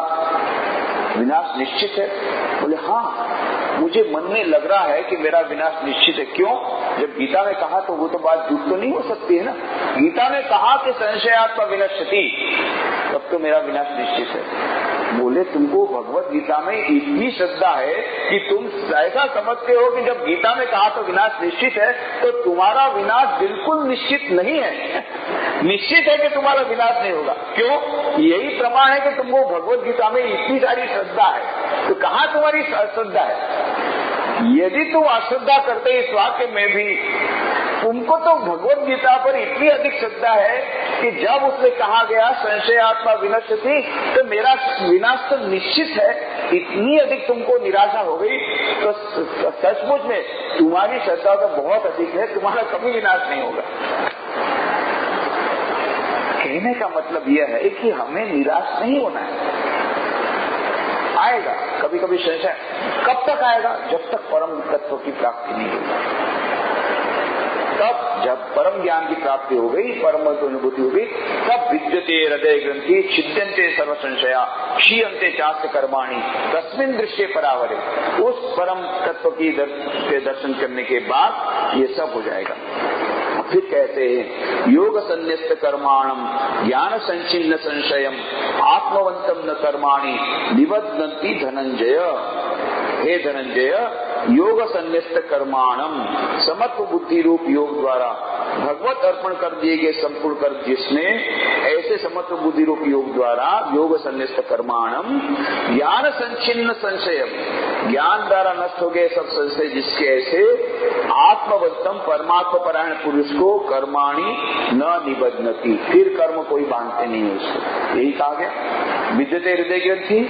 विनाश निश्चित है? बोले हाँ, मुझे मन में लग रहा है कि मेरा विनाश निश्चित है। क्यों? जब गीता में कहा तो वो तो बात झूठ तो नहीं हो सकती है ना। गीता में कहा कि संशयात्मा विनश्यति, तब तो मेरा विनाश निश्चित है। बोले तुमको भगवत गीता में इतनी श्रद्धा है कि तुम ऐसा समझते हो कि जब गीता में कहा तो विनाश निश्चित है, तो तुम्हारा विनाश बिल्कुल निश्चित नहीं है। निश्चित है कि तुम्हारा विनाश नहीं होगा। क्यों? यही प्रमाण है कि तुमको भगवत गीता में इतनी सारी श्रद्धा है। तो कहाँ तुम्हारी श्रद्धा है? यदि तुम अश्रद्धा करते इस वाक्य में भी, तुमको तो भगवत गीता पर इतनी अधिक श्रद्धा है कि जब उसने कहा गया संशयात्मा विनश्यति, तो मेरा विनाश तो निश्चित है, इतनी अधिक तुमको निराशा हो गई। तो सचमुच में तुम्हारी श्रद्धा तो बहुत अधिक है, तुम्हारा कभी विनाश नहीं होगा। कहने का मतलब यह है कि हमें निराश नहीं होना है। आएगा कभी कभी संशय, कब तक आएगा? जब तक परम तत्व की प्राप्ति नहीं होगी, तब जब परम ज्ञान की प्राप्ति हो गई, परम अनुभूति हो गई, तब विद्यते हृदय ग्रंथि छिद्यन्ते सर्व संशया क्षीयन्ते चास्य कर्माणि तस्मिन् दृश्ये परावरे। उस परम तत्व के दर्शन करने के बाद ये सब हो जाएगा। फिर कहते हैं योग संन्यस्त कर्माणम ज्ञान संचिन्न संशयम आत्मवंतम न कर्माणि निबध्नन्ति धनंजय। हे धनंजय, योग संन्यस्त कर्माणम समत्व बुद्धि रूप योग द्वारा भगवत अर्पण कर दिए गए संपूर्ण कर्म जिसने, ऐसे समत्व बुद्धि रूप योग द्वारा योग संन्यस्त कर्माणम ज्ञान संचिन्न संशयम, ज्ञान द्वारा नष्ट हो गए सब संशय जिसके, ऐसे आत्मवंतम परमात्मा परायण पुरुष को कर्माणि न निबध्नति, फिर कर्म कोई बांधते नहीं है उसको। यही कहा गया विद्यते हृदय ग्रंथि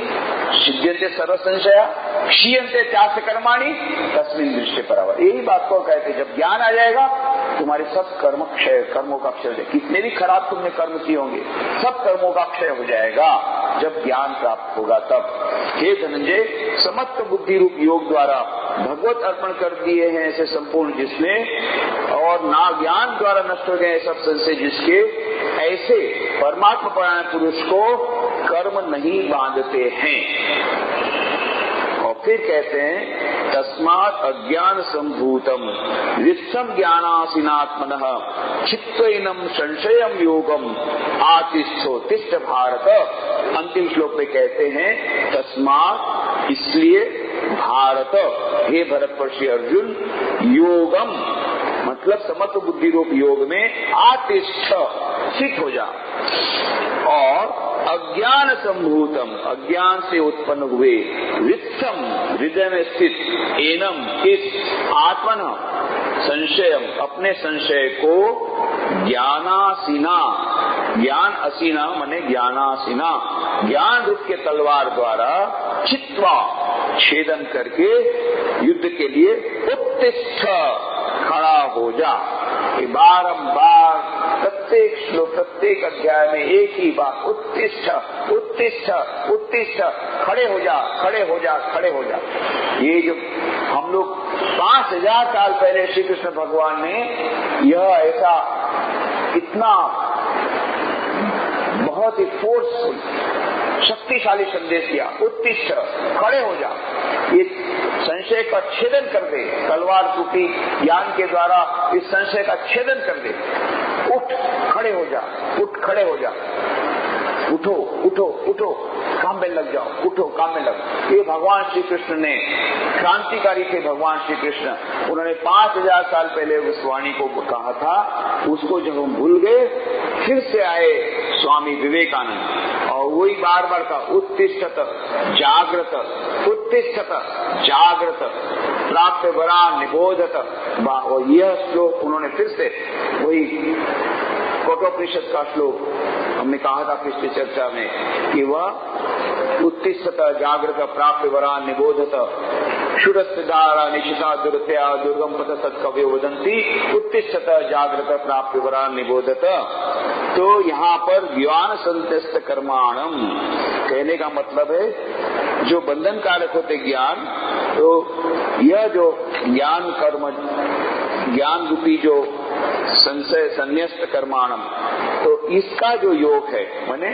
छिद्यन्ते सर्व संशया क्षीयन्ते चास्य कर्माणि तस्मिन् दृश्ये परावर। यही बात को कहते, जब ज्ञान आ जाएगा तुम्हारे सब कर्म क्षय, कर्मों का क्षय हो जाएगा। कितने भी खराब तुमने कर्म किए होंगे सब कर्मों का क्षय हो जाएगा जब ज्ञान प्राप्त होगा तब। हे धनंजय, समत्व बुद्धि रूप योग द्वारा भगवत अर्पण कर दिए हैं ऐसे संपूर्ण जिसने, और ना ज्ञान द्वारा नष्ट हो गए सब संशय जिसके, ऐसे परमात्मा परायण पुरुष को कर्म नहीं बांधते हैं। और फिर कहते हैं तस्मात् अज्ञान संभूतम वित्सम ज्ञानासीनात्मनः चित्तैनम संशयम योगम आतिष्ठो तिष्ठ भारत। अंतिम श्लोक में कहते हैं तस्मात्, इसलिए, भारत, हे भरतवर्षी अर्जुन, योगम मतलब समत्व बुद्धि रूप योग में आतिष्ठ, स्थित हो जा, और अज्ञान संभूतम, अज्ञान से उत्पन्न हुए, वित्सम, हृदय में स्थित, एनम, इस, आत्मन, संशयम, अपने संशय को, ज्ञानासीना, ज्ञान असीना माने ज्ञानासीना, ज्ञान रूप के तलवार द्वारा चित्वा, छेदन करके युद्ध के लिए उत्तिष्ठ, खड़ा हो जा। बारंबार प्रत्येक श्लोक प्रत्येक अध्याय में एक ही बात, उत्तिष्ठ उत्तिष्ठ उत्तिष्ठ, खड़े हो जा खड़े हो जा खड़े हो जा। ये जो हम लोग 5000 साल पहले श्री कृष्ण भगवान ने यह ऐसा इतना बहुत ही फोर्सफुल शक्तिशाली संदेश दिया, उत्तिष्ठ, खड़े हो जा, ये संशय का छेदन कर दे, तलवार रूपी ज्ञान के द्वारा इस संशय का छेदन कर दे, उठ खड़े हो जा, उठ खड़े हो जा, उठो उठो उठो, काम में लग जाओ, उठो काम में लग। ये भगवान श्री कृष्ण ने, क्रांतिकारी थे भगवान श्री कृष्ण, उन्होंने 5000 साल पहले उस वाणी को कहा था, उसको जब हम भूल गए फिर से आए स्वामी विवेकानंद और वही बार बार का उत्तिष्ठत जागृत, उत्तिष्ठत जागृत, प्राप्त वरा निबोधत। और यह श्लोक उन्होंने फिर से वही कठोपनिषद का श्लोक हमने कहा था पिछली चर्चा में कि वह उत्तिष्ठत जागृत प्राप्त वरा निबोधत क्षुरस्दारा निशिता दुर्त्या दुर्गम पथ सत्कव्यो वदंती उत्तिष्ठत जागृत प्राप्त वरा निबोधत। तो यहाँ पर ज्ञान संत्यस्त कर्माणम कहने का मतलब है जो बंधन कारक होते ज्ञान, तो यह जो ज्ञान कर्म, ज्ञान रूपी जो संशय संन्यस्त कर्माणम, तो इसका जो योग है माने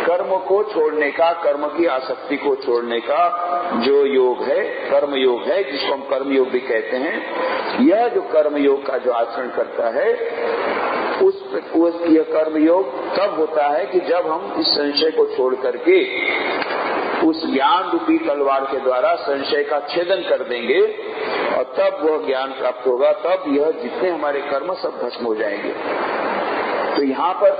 कर्म को छोड़ने का, कर्म की आसक्ति को छोड़ने का जो योग है, कर्म योग है, जिसको हम कर्म योग भी कहते हैं। यह जो कर्म योग का जो आचरण करता है यह कर्म योग तब होता है कि जब हम इस संशय को छोड़ करके उस ज्ञान रूपी तलवार के द्वारा संशय का छेदन कर देंगे और तब वह ज्ञान प्राप्त होगा, तब यह जितने हमारे कर्म सब भस्म हो जाएंगे। तो यहाँ पर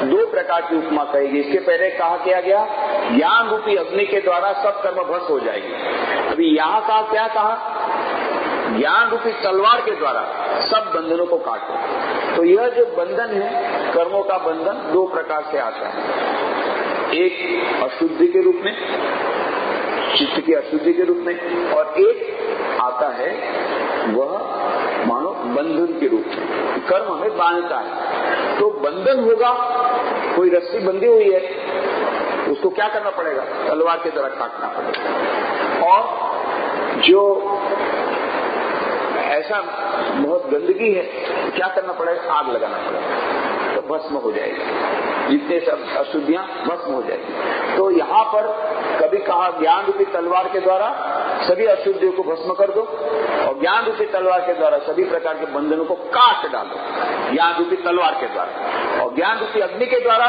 दो प्रकार की उपमा कहेगी। इसके पहले कहा क्या गया, ज्ञान रूपी अग्नि के द्वारा सब कर्म भस्म हो जाएगी। अभी यहाँ कहा क्या कहा, ज्ञान रूपी तलवार के द्वारा सब बंधनों को काटो। तो यह जो बंधन है, कर्मों का बंधन दो प्रकार से आता है, एक अशुद्धि के रूप में, चित्त की अशुद्धि के रूप में, और एक आता है वह मानो बंधन के रूप में, कर्म हमें बांधता है। तो बंधन होगा, कोई रस्सी बंधी हुई है, उसको क्या करना पड़ेगा, तलवार के द्वारा काटना पड़ेगा। और जो ऐसा बहुत गंदगी है तो क्या करना पड़ेगा? आग लगाना पड़ेगा, तो भस्म हो जाएगी, जितने सब अशुद्धियां भस्म हो जाएगी। तो यहाँ पर कभी कहा ज्ञान रूपी तलवार के द्वारा सभी अशुद्धियों को भस्म कर दो, और ज्ञान रूपी तलवार के द्वारा सभी प्रकार के बंधनों को काट डालो, ज्ञान रूपी तलवार के द्वारा, और ज्ञान रूपी अग्नि के द्वारा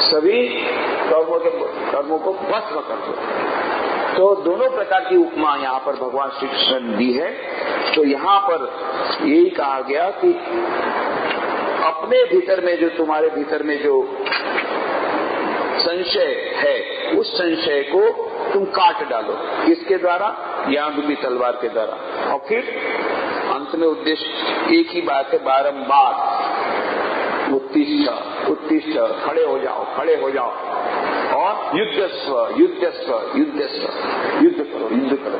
सभी कर्मों को भस्म कर दो। तो दोनों प्रकार की उपमा यहाँ पर भगवान श्री कृष्ण ने दी है। तो यहाँ पर यही कहा गया कि अपने भीतर में जो तुम्हारे भीतर में जो संशय है, उस संशय को तुम काट डालो, किसके द्वारा? ज्ञान रूपी तलवार के द्वारा। और फिर अंत में उद्देश्य एक ही बात है, बारंबार उत्तिष्ठ उत्तिष्ठ, खड़े हो जाओ, खड़े हो जाओ, और युद्धस्व युद्धस्व युद्धस्व, युद्ध करो, युद्ध करो।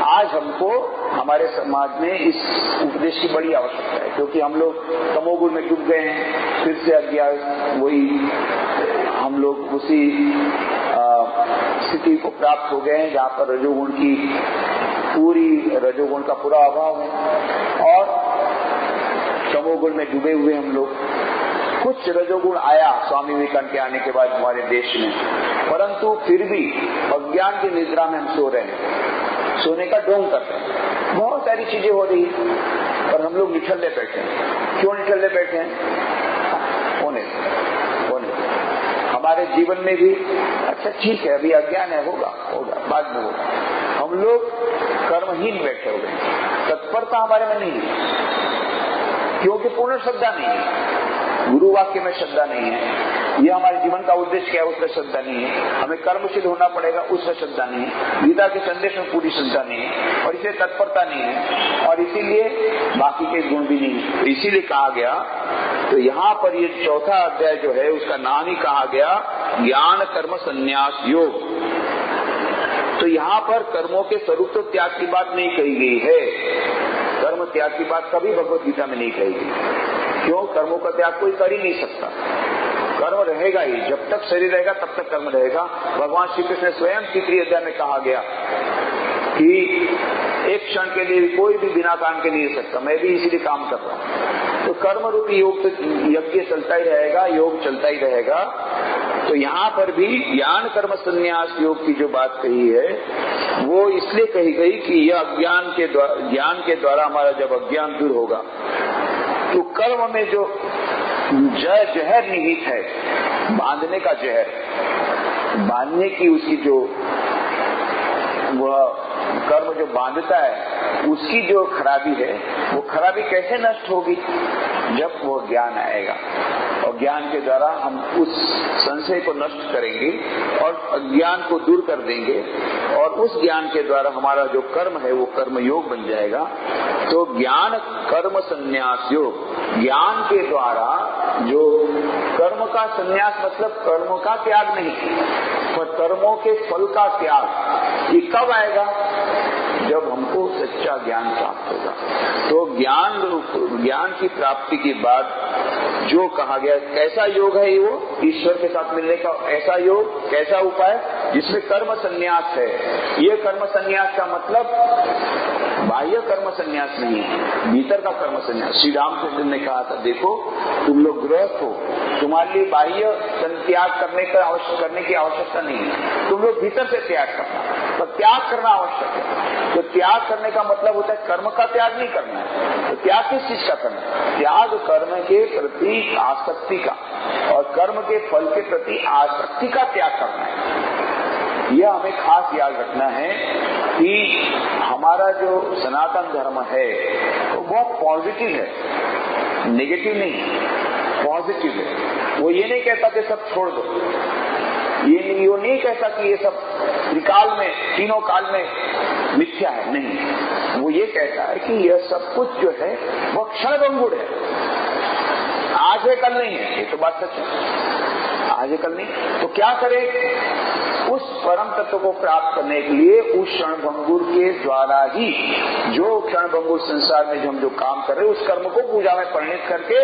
आज हमको हमारे समाज में इस उपदेश की बड़ी आवश्यकता है, क्योंकि हम लोग तमोगुण में डूब गए हैं, फिर से अज्ञान, वही हम लोग उसी स्थिति को प्राप्त हो गए हैं जहाँ पर रजोगुण का पूरा अभाव है, और तमोगुण में डूबे हुए हम लोग। कुछ रजोगुण आया स्वामी विवेकानंद के आने के बाद हमारे देश में, परंतु फिर भी अज्ञान की निद्रा में हम सो रहे हैं, सोने का ढोंग कर रहे हैं। बहुत सारी चीजें हो रही है, और हम लोग निठल्ले बैठे हैं। क्यों निठल्ले बैठे हैं? होने हमारे जीवन में भी अच्छा ठीक है, अभी अज्ञान है, होगा बाद में होगा। हम लोग कर्महीन बैठे हो गए, तत्परता हमारे में नहीं है, क्योंकि पूर्ण श्रद्धा नहीं है, गुरु वाक्य में श्रद्धा नहीं है, ये हमारे जीवन का उद्देश्य क्या है उसमें श्रद्धा नहीं है, हमें कर्मशील होना पड़ेगा उसमें श्रद्धा नहीं है, गीता के संदेश में पूरी श्रद्धा नहीं है, और इसलिए तत्परता नहीं है, और इसीलिए बाकी के गुण भी नहीं है। इसीलिए कहा गया, तो यहाँ पर ये चौथा अध्याय जो है उसका नाम ही कहा गया ज्ञान कर्म संन्यास योग। तो यहाँ पर कर्मों के स्वरूप तो त्याग की बात नहीं कही गई है, कर्म त्याग की बात कभी भगवत गीता में नहीं कही गई। क्यों? कर्मों का त्याग कोई कर ही नहीं सकता, कर्म रहेगा ही, जब तक शरीर रहेगा तब तक कर्म रहेगा। भगवान श्री कृष्ण ने स्वयं तीसरी अध्याय में कहा गया कि एक क्षण के लिए कोई भी बिना काम के नहीं रह सकता, मैं भी इसीलिए काम कर रहा हूँ। तो कर्म रूपी योग तो यज्ञ चलता ही रहेगा, योग चलता ही रहेगा। तो यहाँ पर भी ज्ञान कर्म संन्यास योग की जो बात कही है वो इसलिए कही गई कि यह ज्ञान के द्वारा हमारा जब अज्ञान दूर होगा तो कर्म में जो जहर निहित है, बांधने का जहर, बांधने की उसकी जो वह कर्म जो बांधता है उसकी जो खराबी है, वो खराबी कैसे नष्ट होगी? जब वो ज्ञान आएगा, और ज्ञान के द्वारा हम उस संशय को नष्ट करेंगे और अज्ञान को दूर कर देंगे, और उस ज्ञान के द्वारा हमारा जो कर्म है वो कर्म योग बन जाएगा। तो ज्ञान कर्म संन्यास योग, ज्ञान के द्वारा जो कर्म का संन्यास मतलब कर्मों का त्याग नहीं, पर कर्मों के फल का त्याग, ये कब आएगा? जब हमको सच्चा ज्ञान प्राप्त होगा। तो ज्ञान की प्राप्ति के बाद जो कहा गया, कैसा योग है वो? ईश्वर के साथ मिलने का ऐसा योग, कैसा उपाय जिसमें कर्म संन्यास है। ये कर्म संन्यास का मतलब बाह्य कर्म संन्यास नहीं है, भीतर का कर्म संन्यास। श्री रामचंद्र ने कहा था, देखो तुम लोग गृहस्थ हो, तुम्हारे लिए बाह्य त्याग करने की आवश्यकता नहीं है, तुम लोग भीतर से त्याग करना, तो त्याग करना आवश्यक है। तो त्याग करने का मतलब होता है कर्म का त्याग नहीं करना है। तो त्याग किस चीज का करना है? त्याग कर्म के प्रति आसक्ति का, और कर्म के फल के प्रति आसक्ति का त्याग करना है। यह हमें खास याद रखना है कि हमारा जो सनातन धर्म है वो बहुत पॉजिटिव है, नेगेटिव नहीं, पॉजिटिव है। वो ये नहीं कहता कि सब छोड़ दो, ये नहीं कहता कि ये सब त्रिकाल में, तीनों काल में मिथ्या है, नहीं। वो ये कहता है कि यह सब कुछ जो है वो क्षणभंगुर है, आज है कल नहीं है। ये तो बात सच है, आज है कल नहीं। तो क्या करें? उस परम तत्व को प्राप्त करने के लिए उस क्षणभंगुर के द्वारा ही, जो क्षणभंगुर संसार में जो हम जो काम कर रहे हैं उस कर्म को पूजा में परिणित करके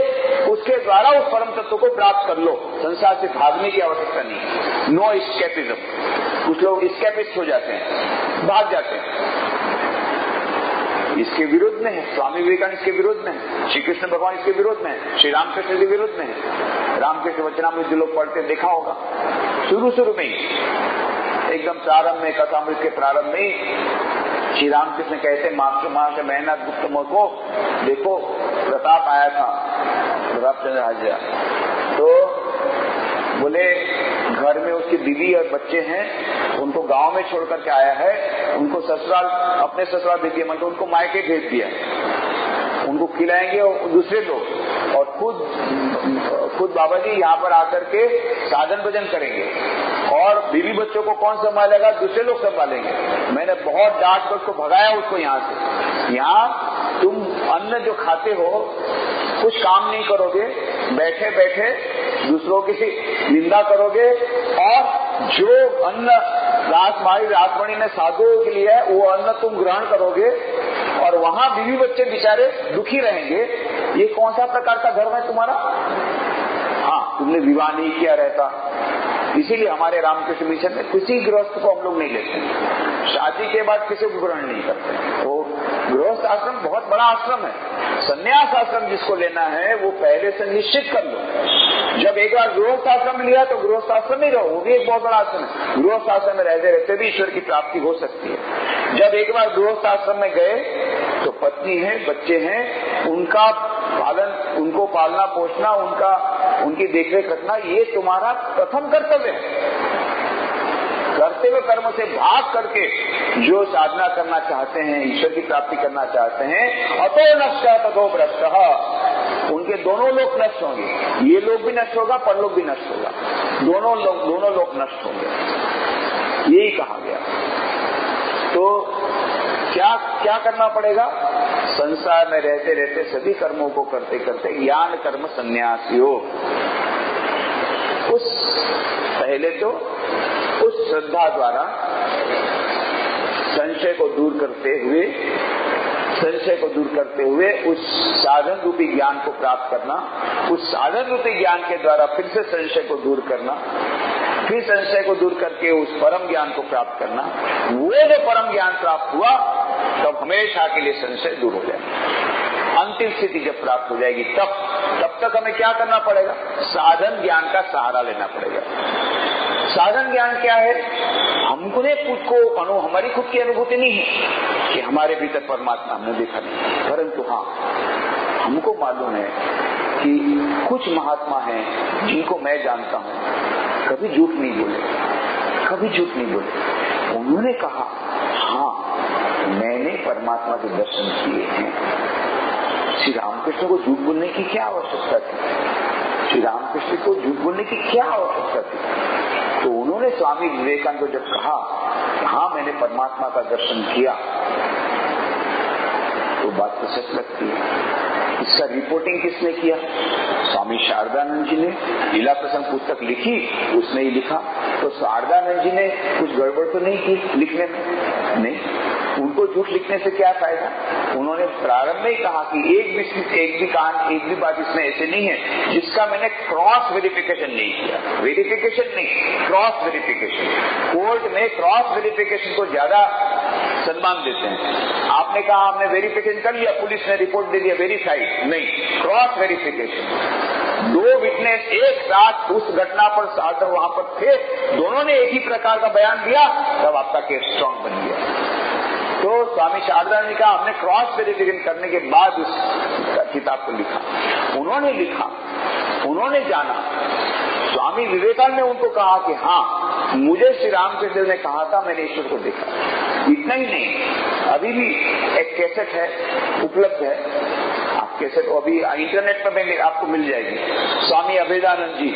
उसके द्वारा उस परम तत्व को प्राप्त कर लो। संसार से भागने की आवश्यकता नहीं, नो एस्केपिज्म। कुछ लोग एस्केपिस्ट हो जाते हैं, भाग जाते हैं, इसके विरुद्ध में है, स्वामी विवेकानंद इसके विरुद्ध में है, श्री कृष्ण भगवान इसके विरुद्ध में है, श्री रामकृष्ण के विरुद्ध में है। रामकृष्ण वचनामृत जो लोग पढ़ते देखा होगा, शुरू में ही एकदम प्रारंभ में, कथामृत के प्रारंभ में ही श्री रामकृष्ण कहते मास्टर महाशय मेहनत गुप्त को देखो, प्रताप आया था, प्रताप चंद्र राजा, तो बोले घर में उसकी बीवी और बच्चे हैं, उनको गांव में छोड़ करके आया है, उनको ससुराल, अपने ससुराल भेजिए, मतलब उनको मायके भेज दिया, उनको खिलाएंगे और दूसरे लोग, और खुद बाबा जी यहाँ पर आकर के साधन भजन करेंगे, और बीवी बच्चों को कौन संभालेगा, दूसरे लोग संभालेंगे। मैंने बहुत डांट कर उसको भगाया उसको यहाँ से। यहाँ तुम अन्न जो खाते हो, कुछ काम नहीं करोगे, बैठे बैठे दूसरों की निंदा करोगे, और जो अन्न रासमणी ने साधुओं के लिए है वो अन्न तुम ग्रहण करोगे, और वहां बीवी बच्चे बेचारे दुखी रहेंगे। ये कौन सा प्रकार का धर्म है तुम्हारा? हाँ, तुमने विवाह नहीं किया रहता, इसीलिए हमारे रामकृष्ण मिशन में किसी गृहस्थ को हम लोग नहीं लेते, शादी के बाद किसी को ग्रहण नहीं करते। तो गृहस्थ आश्रम बहुत बड़ा आश्रम है, संन्यास आश्रम जिसको लेना है वो पहले से निश्चित कर लो। जब एक बार गृहस्थ आश्रम लिया तो गृहस्थ आश्रम में रहो, वो भी एक बहुत बड़ा आश्रम है। गृहस्थ आश्रम में रहते रहते भी ईश्वर की प्राप्ति हो सकती है। जब एक बार गृहस्थ आश्रम में गए तो पत्नी है, बच्चे हैं, उनका पालन, उनको पालना पोषना, उनकी देखरेख रखना, ये तुम्हारा प्रथम कर्तव्य है। कर्तव्य कर्म से भाग करके जो साधना करना चाहते हैं, ईश्वर की प्राप्ति करना चाहते हैं, अतो नष्ट ततो भ्रष्ट, उनके दोनों लोग नष्ट होंगे, ये लोग भी नष्ट होगा, परलोक भी नष्ट होगा, दोनों लोग नष्ट होंगे, यही कहा गया। तो क्या करना पड़ेगा? संसार में रहते रहते सभी कर्मों को करते करते ज्ञान कर्म संन्यास योग, पहले तो उस श्रद्धा द्वारा संशय को दूर करते हुए उस साधन रूपी ज्ञान को प्राप्त करना, उस साधन रूपी ज्ञान के द्वारा फिर से संशय को दूर करना, फिर संशय को दूर करके उस परम ज्ञान को प्राप्त करना। वो जो परम ज्ञान प्राप्त हुआ तब हमेशा के लिए संशय दूर हो जाएगा। अंतिम स्थिति जब प्राप्त हो जाएगी तब तक हमें क्या करना पड़ेगा? साधन ज्ञान का सहारा लेना पड़ेगा। साधन ज्ञान क्या है? हमको ने खुद को हमारी खुद की अनुभूति नहीं है कि हमारे भीतर परमात्मा हमने देखा नहीं, परंतु हाँ हमको मालूम है कि कुछ महात्मा हैं जिनको मैं जानता हूँ, कभी झूठ नहीं बोले। उन्होंने कहा हाँ मैंने परमात्मा के दर्शन किए हैं। श्री रामकृष्ण को झूठ बोलने की क्या आवश्यकता थी? श्री रामकृष्ण को झूठ बोलने की क्या आवश्यकता थी? तो उन्होंने स्वामी विवेकानंद को जब कहा हाँ मैंने परमात्मा का दर्शन किया, तो बात तो सच लगती है। इसका रिपोर्टिंग किसने किया? स्वामी शारदानंद जी ने लीला प्रसंग पुस्तक लिखी, उसने ही लिखा। तो शारदानंद जी ने कुछ गड़बड़ तो नहीं की लिखने में? नहीं। उनको झूठ लिखने से क्या फायदा? उन्होंने प्रारंभ में ही कहा कि एक भी बात इसमें ऐसे नहीं है जिसका मैंने क्रॉस वेरिफिकेशन नहीं किया। वेरिफिकेशन नहीं, क्रॉस वेरिफिकेशन। कोर्ट में क्रॉस वेरिफिकेशन को ज्यादा सम्मान देते हैं। आपने कहा हमने वेरिफिकेशन कर लिया, पुलिस ने रिपोर्ट दे दिया वेरीफाइड, नहीं, क्रॉस वेरिफिकेशन। दो विटनेस एक साथ उस घटना पर साथ वहां पर थे, दोनों ने एक ही प्रकार का बयान दिया, तब आपका केस स्ट्रांग बन गया। तो स्वामी शारदानंद ने कहा हमने क्रॉस वेरिफिकेशन करने के बाद उस किताब को लिखा। उन्होंने लिखा, उन्होंने जाना। स्वामी विवेकानंद ने उनको कहा कि हाँ मुझे श्री रामकृष्ण ने कहा था, मैंने ईश्वर को देखा। इतना ही नहीं, अभी भी एक कैसेट है उपलब्ध है, आप कैसेट अभी इंटरनेट पर भी आपको मिल जाएगी। स्वामी अभेदानंद जी,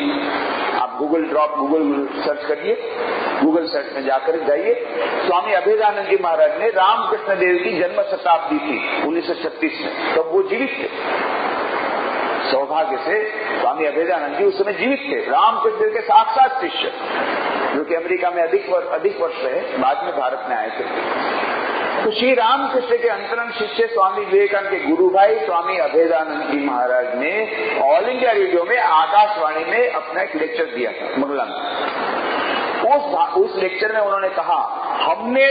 आप गूगल सर्च करिए, गूगल सर्च में जाकर जाइए। स्वामी अभेदानंद जी महाराज ने रामकृष्ण देव की जन्म शताब्दी थी 1936 में, तब वो जीवित थे। सौभाग्य से स्वामी अभेदानंद जी उस समय जीवित थे, रामकृष्ण देव के साक्षात शिष्य, जो कि अमेरिका में अधिक वर्ष रहे, बाद में भारत में आए थे। तो श्री रामकृष्ण के अंतरंग शिष्य स्वामी विवेकानंद के गुरु भाई स्वामी अभेदानंद जी महाराज ने ऑल इंडिया रेडियो में आकाशवाणी में अपना एक लेक्चर दिया था मंगलम। उस लेक्चर में उन्होंने कहा हमने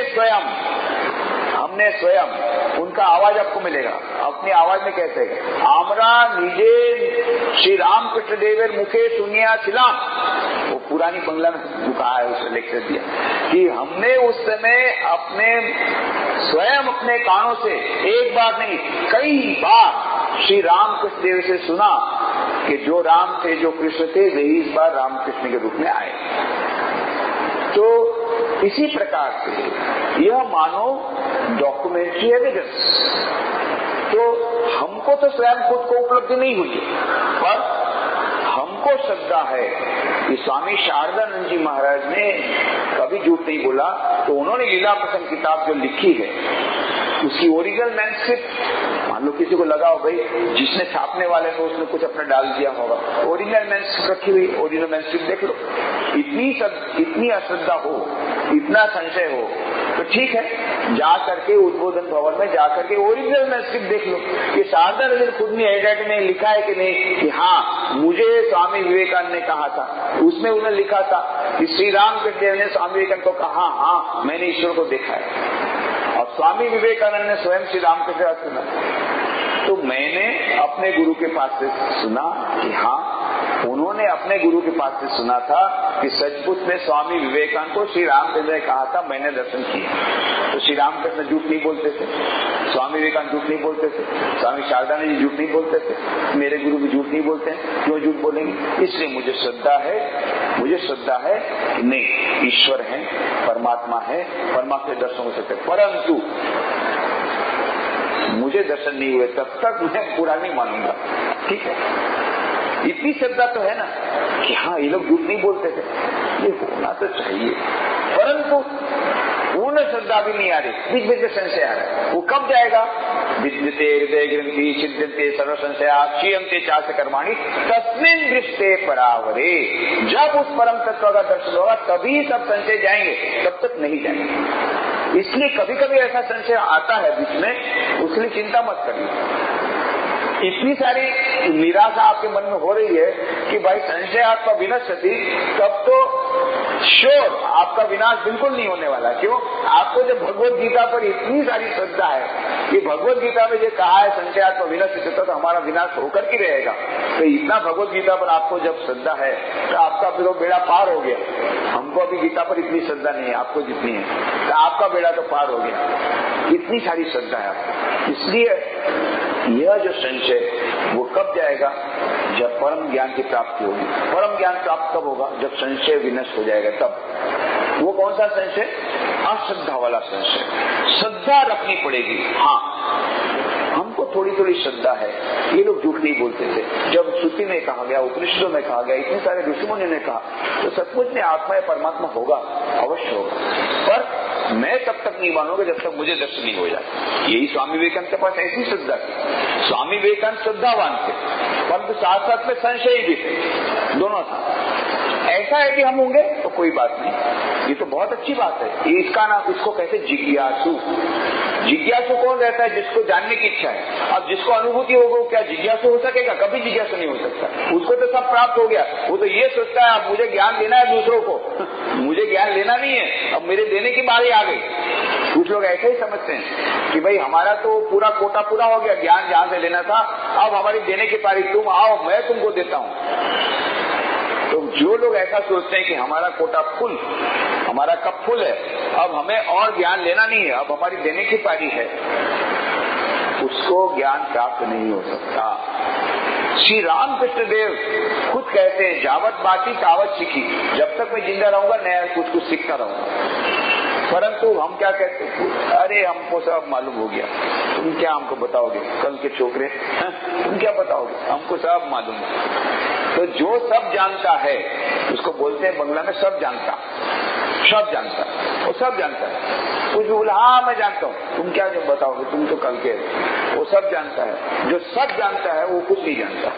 हमने स्वयं, उनका आवाज आपको मिलेगा, अपनी आवाज में कहते हैं, आमरा निजे श्री रामकृष्ण देवर मुखे सुनिया छिलाम। वो पुरानी बंगला में कहा है, उसने लेक्चर दिया कि हमने उस समय अपने स्वयं अपने कानों से एक बार नहीं कई बार श्री रामकृष्ण देव से सुना कि जो राम थे, जो कृष्ण थे, वही इस बार रामकृष्ण के रूप में आए। तो इसी प्रकार से यह मानो डॉक्यूमेंट्री एविडेंस। तो हमको तो स्वयं खुद को उपलब्धि नहीं हुई है, पर हमको श्रद्धा है कि स्वामी शारदानंद जी महाराज ने कभी झूठ नहीं बोला। तो उन्होंने लीला प्रसंग किताब जो लिखी है, उसकी ओरिजिनल मैन्युस्क्रिप्ट, मान लो किसी को लगा हो भाई जिसने छापने वाले को उसने कुछ अपना डाल दिया होगा, ओरिजिनल मैन्युस्क्रिप्ट रखी हुई, ओरिजिनल मैन्युस्क्रिप्ट देख लो। इतनी अश्रद्धा हो, इतना संशय हो, तो ठीक है, जा करके उद्बोधन भवन में जा करके ओरिजिनल मैन्युस्क्रिप्ट देख लो कि शारदानंद ने खुद ने एडिट में लिखा है कि नहीं कि हाँ मुझे स्वामी विवेकानंद ने कहा था। उसमें उन्होंने लिखा था कि श्री रामकृष्ण देव ने स्वामी विवेकानंद को कहा, हाँ मैंने ईश्वर को देखा है। और स्वामी विवेकानंद ने स्वयं श्री रामकृष्ण का सुना। तो मैंने अपने गुरु के पास से सुना कि हाँ, उन्होंने अपने गुरु के पास से सुना था कि सचमुच में स्वामी विवेकानंद को श्री रामचंद्र ने कहा था, मैंने दर्शन किया। तो श्री रामकृष्ण झूठ नहीं बोलते थे, स्वामी विवेकानंद झूठ नहीं बोलते थे, स्वामी शारदानंद जी झूठ नहीं बोलते थे, मेरे गुरु भी झूठ नहीं बोलते हैं। क्यों झूठ बोलेंगे? इसलिए मुझे श्रद्धा है कि नहीं, ईश्वर है, परमात्मा है, परमात्मा के दर्शन हो सकते, परंतु मुझे दर्शन नहीं हुए तब तक मैं पूरा नहीं मानूंगा। ठीक है, इतनी श्रद्धा तो है ना कि हाँ ये लोग झूठ नहीं बोलते थे, ये होना तो चाहिए, परंतु पूर्ण श्रद्धा भी नहीं आ रही, बीच बीच में संशय आ रहा है। वो कब जाएगा? विद्यते हृदय ग्रंथि छिद्यन्ते सर्व संशया क्षीयन्ते चास्य कर्माणि तस्मिन् दृष्टे परावरे। जब उस परम तत्व का दर्शन होगा तभी सब संशय जाएंगे, तब तक नहीं जाएंगे। इसलिए कभी कभी ऐसा संशय आता है बीच में, उसके लिए चिंता मत करिए। इतनी सारी निराशा आपके मन में हो रही है कि भाई संशय आपका विनश्यति, तब तो श्योर आपका विनाश बिल्कुल नहीं होने वाला। क्यों? आपको जब भगवत गीता पर इतनी सारी श्रद्धा है कि भगवत गीता में जो कहा है संशय आपका विनश्यति, तो हमारा विनाश होकर ही रहेगा। तो इतना भगवत गीता पर आपको जब श्रद्धा है तो आपका फिर बेड़ा पार हो गया। हमको अभी गीता पर इतनी श्रद्धा नहीं है आपको जितनी है, तो आपका बेड़ा तो पार हो गया। इतनी सारी श्रद्धा है आपको। इसलिए यह जो संशय वो कब जाएगा? जब परम ज्ञान की प्राप्ति होगी। परम ज्ञान प्राप्त कब होगा? जब संशय विनष्ट हो जाएगा तब। वो कौन सा संशय? अश्रद्धा वाला संशय। श्रद्धा रखनी पड़ेगी। हाँ, हमको थोड़ी थोड़ी श्रद्धा है, ये लोग झूठ नहीं बोलते थे। जब श्रुति में कहा गया, उपनिषदों में कहा गया, इतने सारे ऋषिमुनि ने कहा, तो सचमुच में आत्मा या परमात्मा होगा, अवश्य होगा। पर मैं तब तक नहीं मानूंगा जब तक मुझे दर्शन नहीं हो जाए। यही स्वामी विवेकानंद के पास ऐसी श्रद्धा थी। स्वामी विवेकानंद श्रद्धावान थे, परंतु साथ साथ में संशयी भी थे, दोनों था। ऐसा है कि हम होंगे तो कोई बात नहीं, ये तो बहुत अच्छी बात है। इसका नाम, इसको कहते जिज्ञासु। जिज्ञासु कौन रहता है? जिसको जानने की इच्छा है। अब जिसको अनुभूति होगा क्या जिज्ञासु हो सकेगा? कभी जिज्ञासु नहीं हो सकता। उसको तो सब प्राप्त हो गया। वो तो ये सोचता है अब मुझे ज्ञान देना है दूसरों को मुझे ज्ञान लेना नहीं है, अब मेरे देने की बारी आ गई। कुछ लोग ऐसे ही समझते हैं कि भाई हमारा तो पूरा कोटा पूरा हो गया, ज्ञान जहां से लेना था, अब हमारी देने की बारी, तुम आओ मैं तुमको देता हूं। तो जो लोग ऐसा सोचते हैं कि हमारा कोटा फुल, हमारा कप फुल है, अब हमें और ज्ञान लेना नहीं है, अब हमारी देने की पारी है, उसको ज्ञान प्राप्त नहीं हो सकता। श्री रामकृष्ण देव खुद कहते हैं, जावत बाकी तावत सीखी। जब तक मैं जिंदा रहूंगा नया कुछ कुछ सीखता रहूंगा। परंतु हम क्या कहते हैं? अरे हमको सब मालूम हो गया, तुम क्या हमको बताओगे? कल के छोकरे तुम क्या बताओगे? हमको सब मालूम है। तो जो सब जानता है उसको बोलते हैं बंगला में सब जानता। सब जानता, वो सब जानता है। कुछ भी बोला, हाँ मैं जानता हूँ, तुम क्या जो बताओगे? तुम तो कल के। वो सब जानता है। जो सब जानता है वो कुछ नहीं जानता,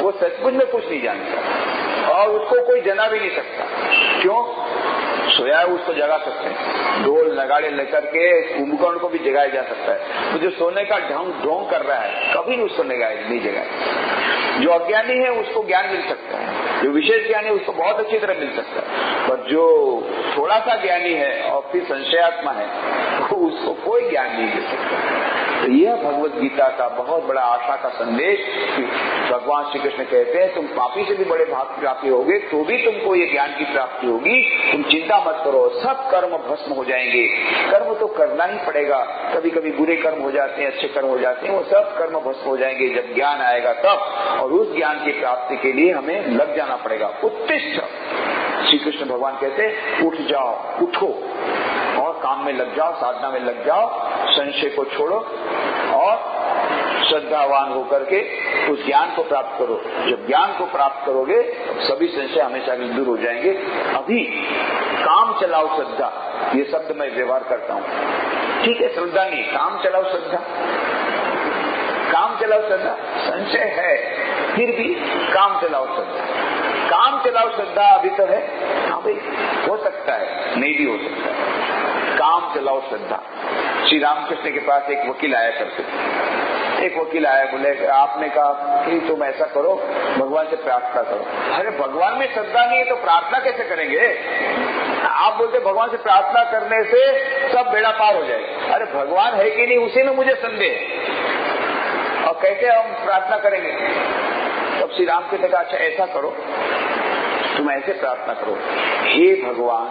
वो सचमुच में कुछ नहीं जानता, और उसको कोई जना भी नहीं सकता। क्यों? सोया है उसको जगा सकते हैं, ढोल नगाड़े लेकर के कुंभकर्ण को भी जगाया जा सकता है। तो जो सोने का ढोंग कर रहा है कभी नहीं उसको नहीं जगाए। जो अज्ञानी है उसको ज्ञान मिल सकता है, जो विशेष ज्ञानी है उसको बहुत अच्छी तरह मिल सकता है, पर जो थोड़ा सा ज्ञानी है और फिर संशयात्मा है तो उसको कोई ज्ञान नहीं दे सकता। तो यह भगवत गीता का बहुत बड़ा आशा का संदेश कि भगवान श्री कृष्ण कहते हैं तुम पापी से भी बड़े भाग प्राप्ति होगे तो भी तुमको ये ज्ञान की प्राप्ति होगी, तुम चिंता मत करो, सब कर्म भस्म हो जाएंगे। कर्म तो करना ही पड़ेगा, कभी कभी बुरे कर्म हो जाते हैं, अच्छे कर्म हो जाते हैं, वो सब कर्म भस्म हो जाएंगे जब ज्ञान आएगा तब, और उस ज्ञान की प्राप्ति के लिए हमें लग जाना पड़ेगा। उत्तिष्ठ, श्री कृष्ण भगवान कहते उठ जाओ, उठो और काम में लग जाओ, साधना में लग जाओ, संशय को छोड़ो और श्रद्धावान होकर के उस ज्ञान को प्राप्त करो। जब ज्ञान को प्राप्त करोगे तो सभी संशय हमेशा के दूर हो जाएंगे। अभी काम चलाओ श्रद्धा, ये शब्द मैं व्यवहार करता हूँ, ठीक है, श्रद्धा नहीं, काम चलाओ श्रद्धा, काम चलाओ श्रद्धा, संशय है फिर भी काम चलाओ श्रद्धा, काम चलाओ श्रद्धा अभी तो है, हाँ भाई हो सकता है, नहीं भी हो सकता है, काम चलाओ श्रद्धा। श्री रामकृष्ण के पास एक वकील आया करते, एक वकील आया, बोले आपने कहा कि तुम ऐसा करो, भगवान से प्रार्थना करो। अरे भगवान में श्रद्धा नहीं है तो प्रार्थना कैसे करेंगे? आप बोलते भगवान से प्रार्थना करने से सब बेड़ा पार हो जाएगा। अरे भगवान है कि नहीं उसी में मुझे संदेह, और कैसे हम प्रार्थना करेंगे? तब श्री राम के कहा अच्छा ऐसा करो, तुम ऐसे प्रार्थना करो, हे भगवान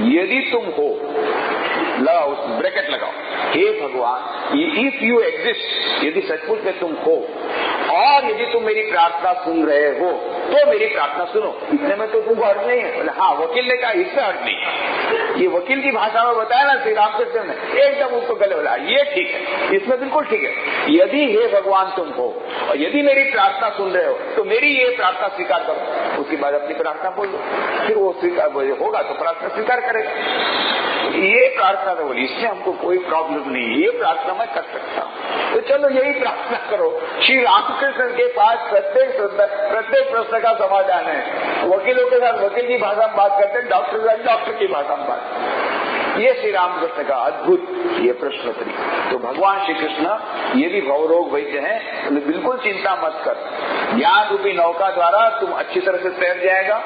यदि तुम हो, लगाओ ब्रैकेट लगाओ, हे भगवान इफ यू एग्जिस्ट, यदि सचमुच में तुम हो और यदि तुम मेरी प्रार्थना सुन रहे हो तो मेरी प्रार्थना सुनो, इतने में तो तुमको हर्ज नहीं है। बोले हाँ, वकील ने कहा इससे हर्ज नहीं। ये वकील की भाषा में बताया ना श्री रामकृष्ण ने, एकदम उसको गले बोला ये ठीक है, इसमें बिल्कुल ठीक है। यदि हे भगवान तुम हो और यदि मेरी प्रार्थना सुन रहे हो तो मेरी ये प्रार्थना स्वीकार करो। उसके बाद अपनी प्रार्थना बोल दो, फिर वो स्वीकार होगा तो प्रार्थना स्वीकार करेगा। ये प्रार्थना तो बोली, इसमें हमको कोई प्रॉब्लम नहीं, ये प्रार्थना मैं कर सकता हूँ, तो चलो यही प्रार्थना करो। श्री रामकृष्ण के पास प्रत्येक प्रश्न का समाधान है। वकीलों के साथ वकील की भाषा में बात करते हैं, डॉक्टर के साथ डॉक्टर की भाषा में बात। ये श्री रामकृष्ण का अद्भुत ये प्रश्नोत्तरी। तो भगवान श्री कृष्ण ये भी भवरोग वैद्य हैं, तो बिल्कुल चिंता मत कर, ज्ञान रूपी नौका द्वारा तुम अच्छी तरह से तैर जाएगा,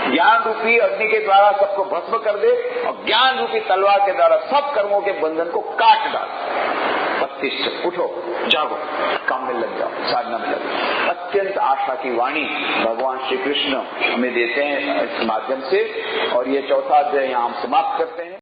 ज्ञान रूपी अग्नि के द्वारा सबको भस्म कर दे और ज्ञान रूपी तलवार के द्वारा सब कर्मों के बंधन को काट डाल। उठो, जागो, काम में लग जाओ, साधना में लग जाओ। अत्यंत आशा की वाणी भगवान श्री कृष्ण हमें देते हैं इस माध्यम से, और ये चौथा अध्याय यहाँ हम समाप्त करते हैं।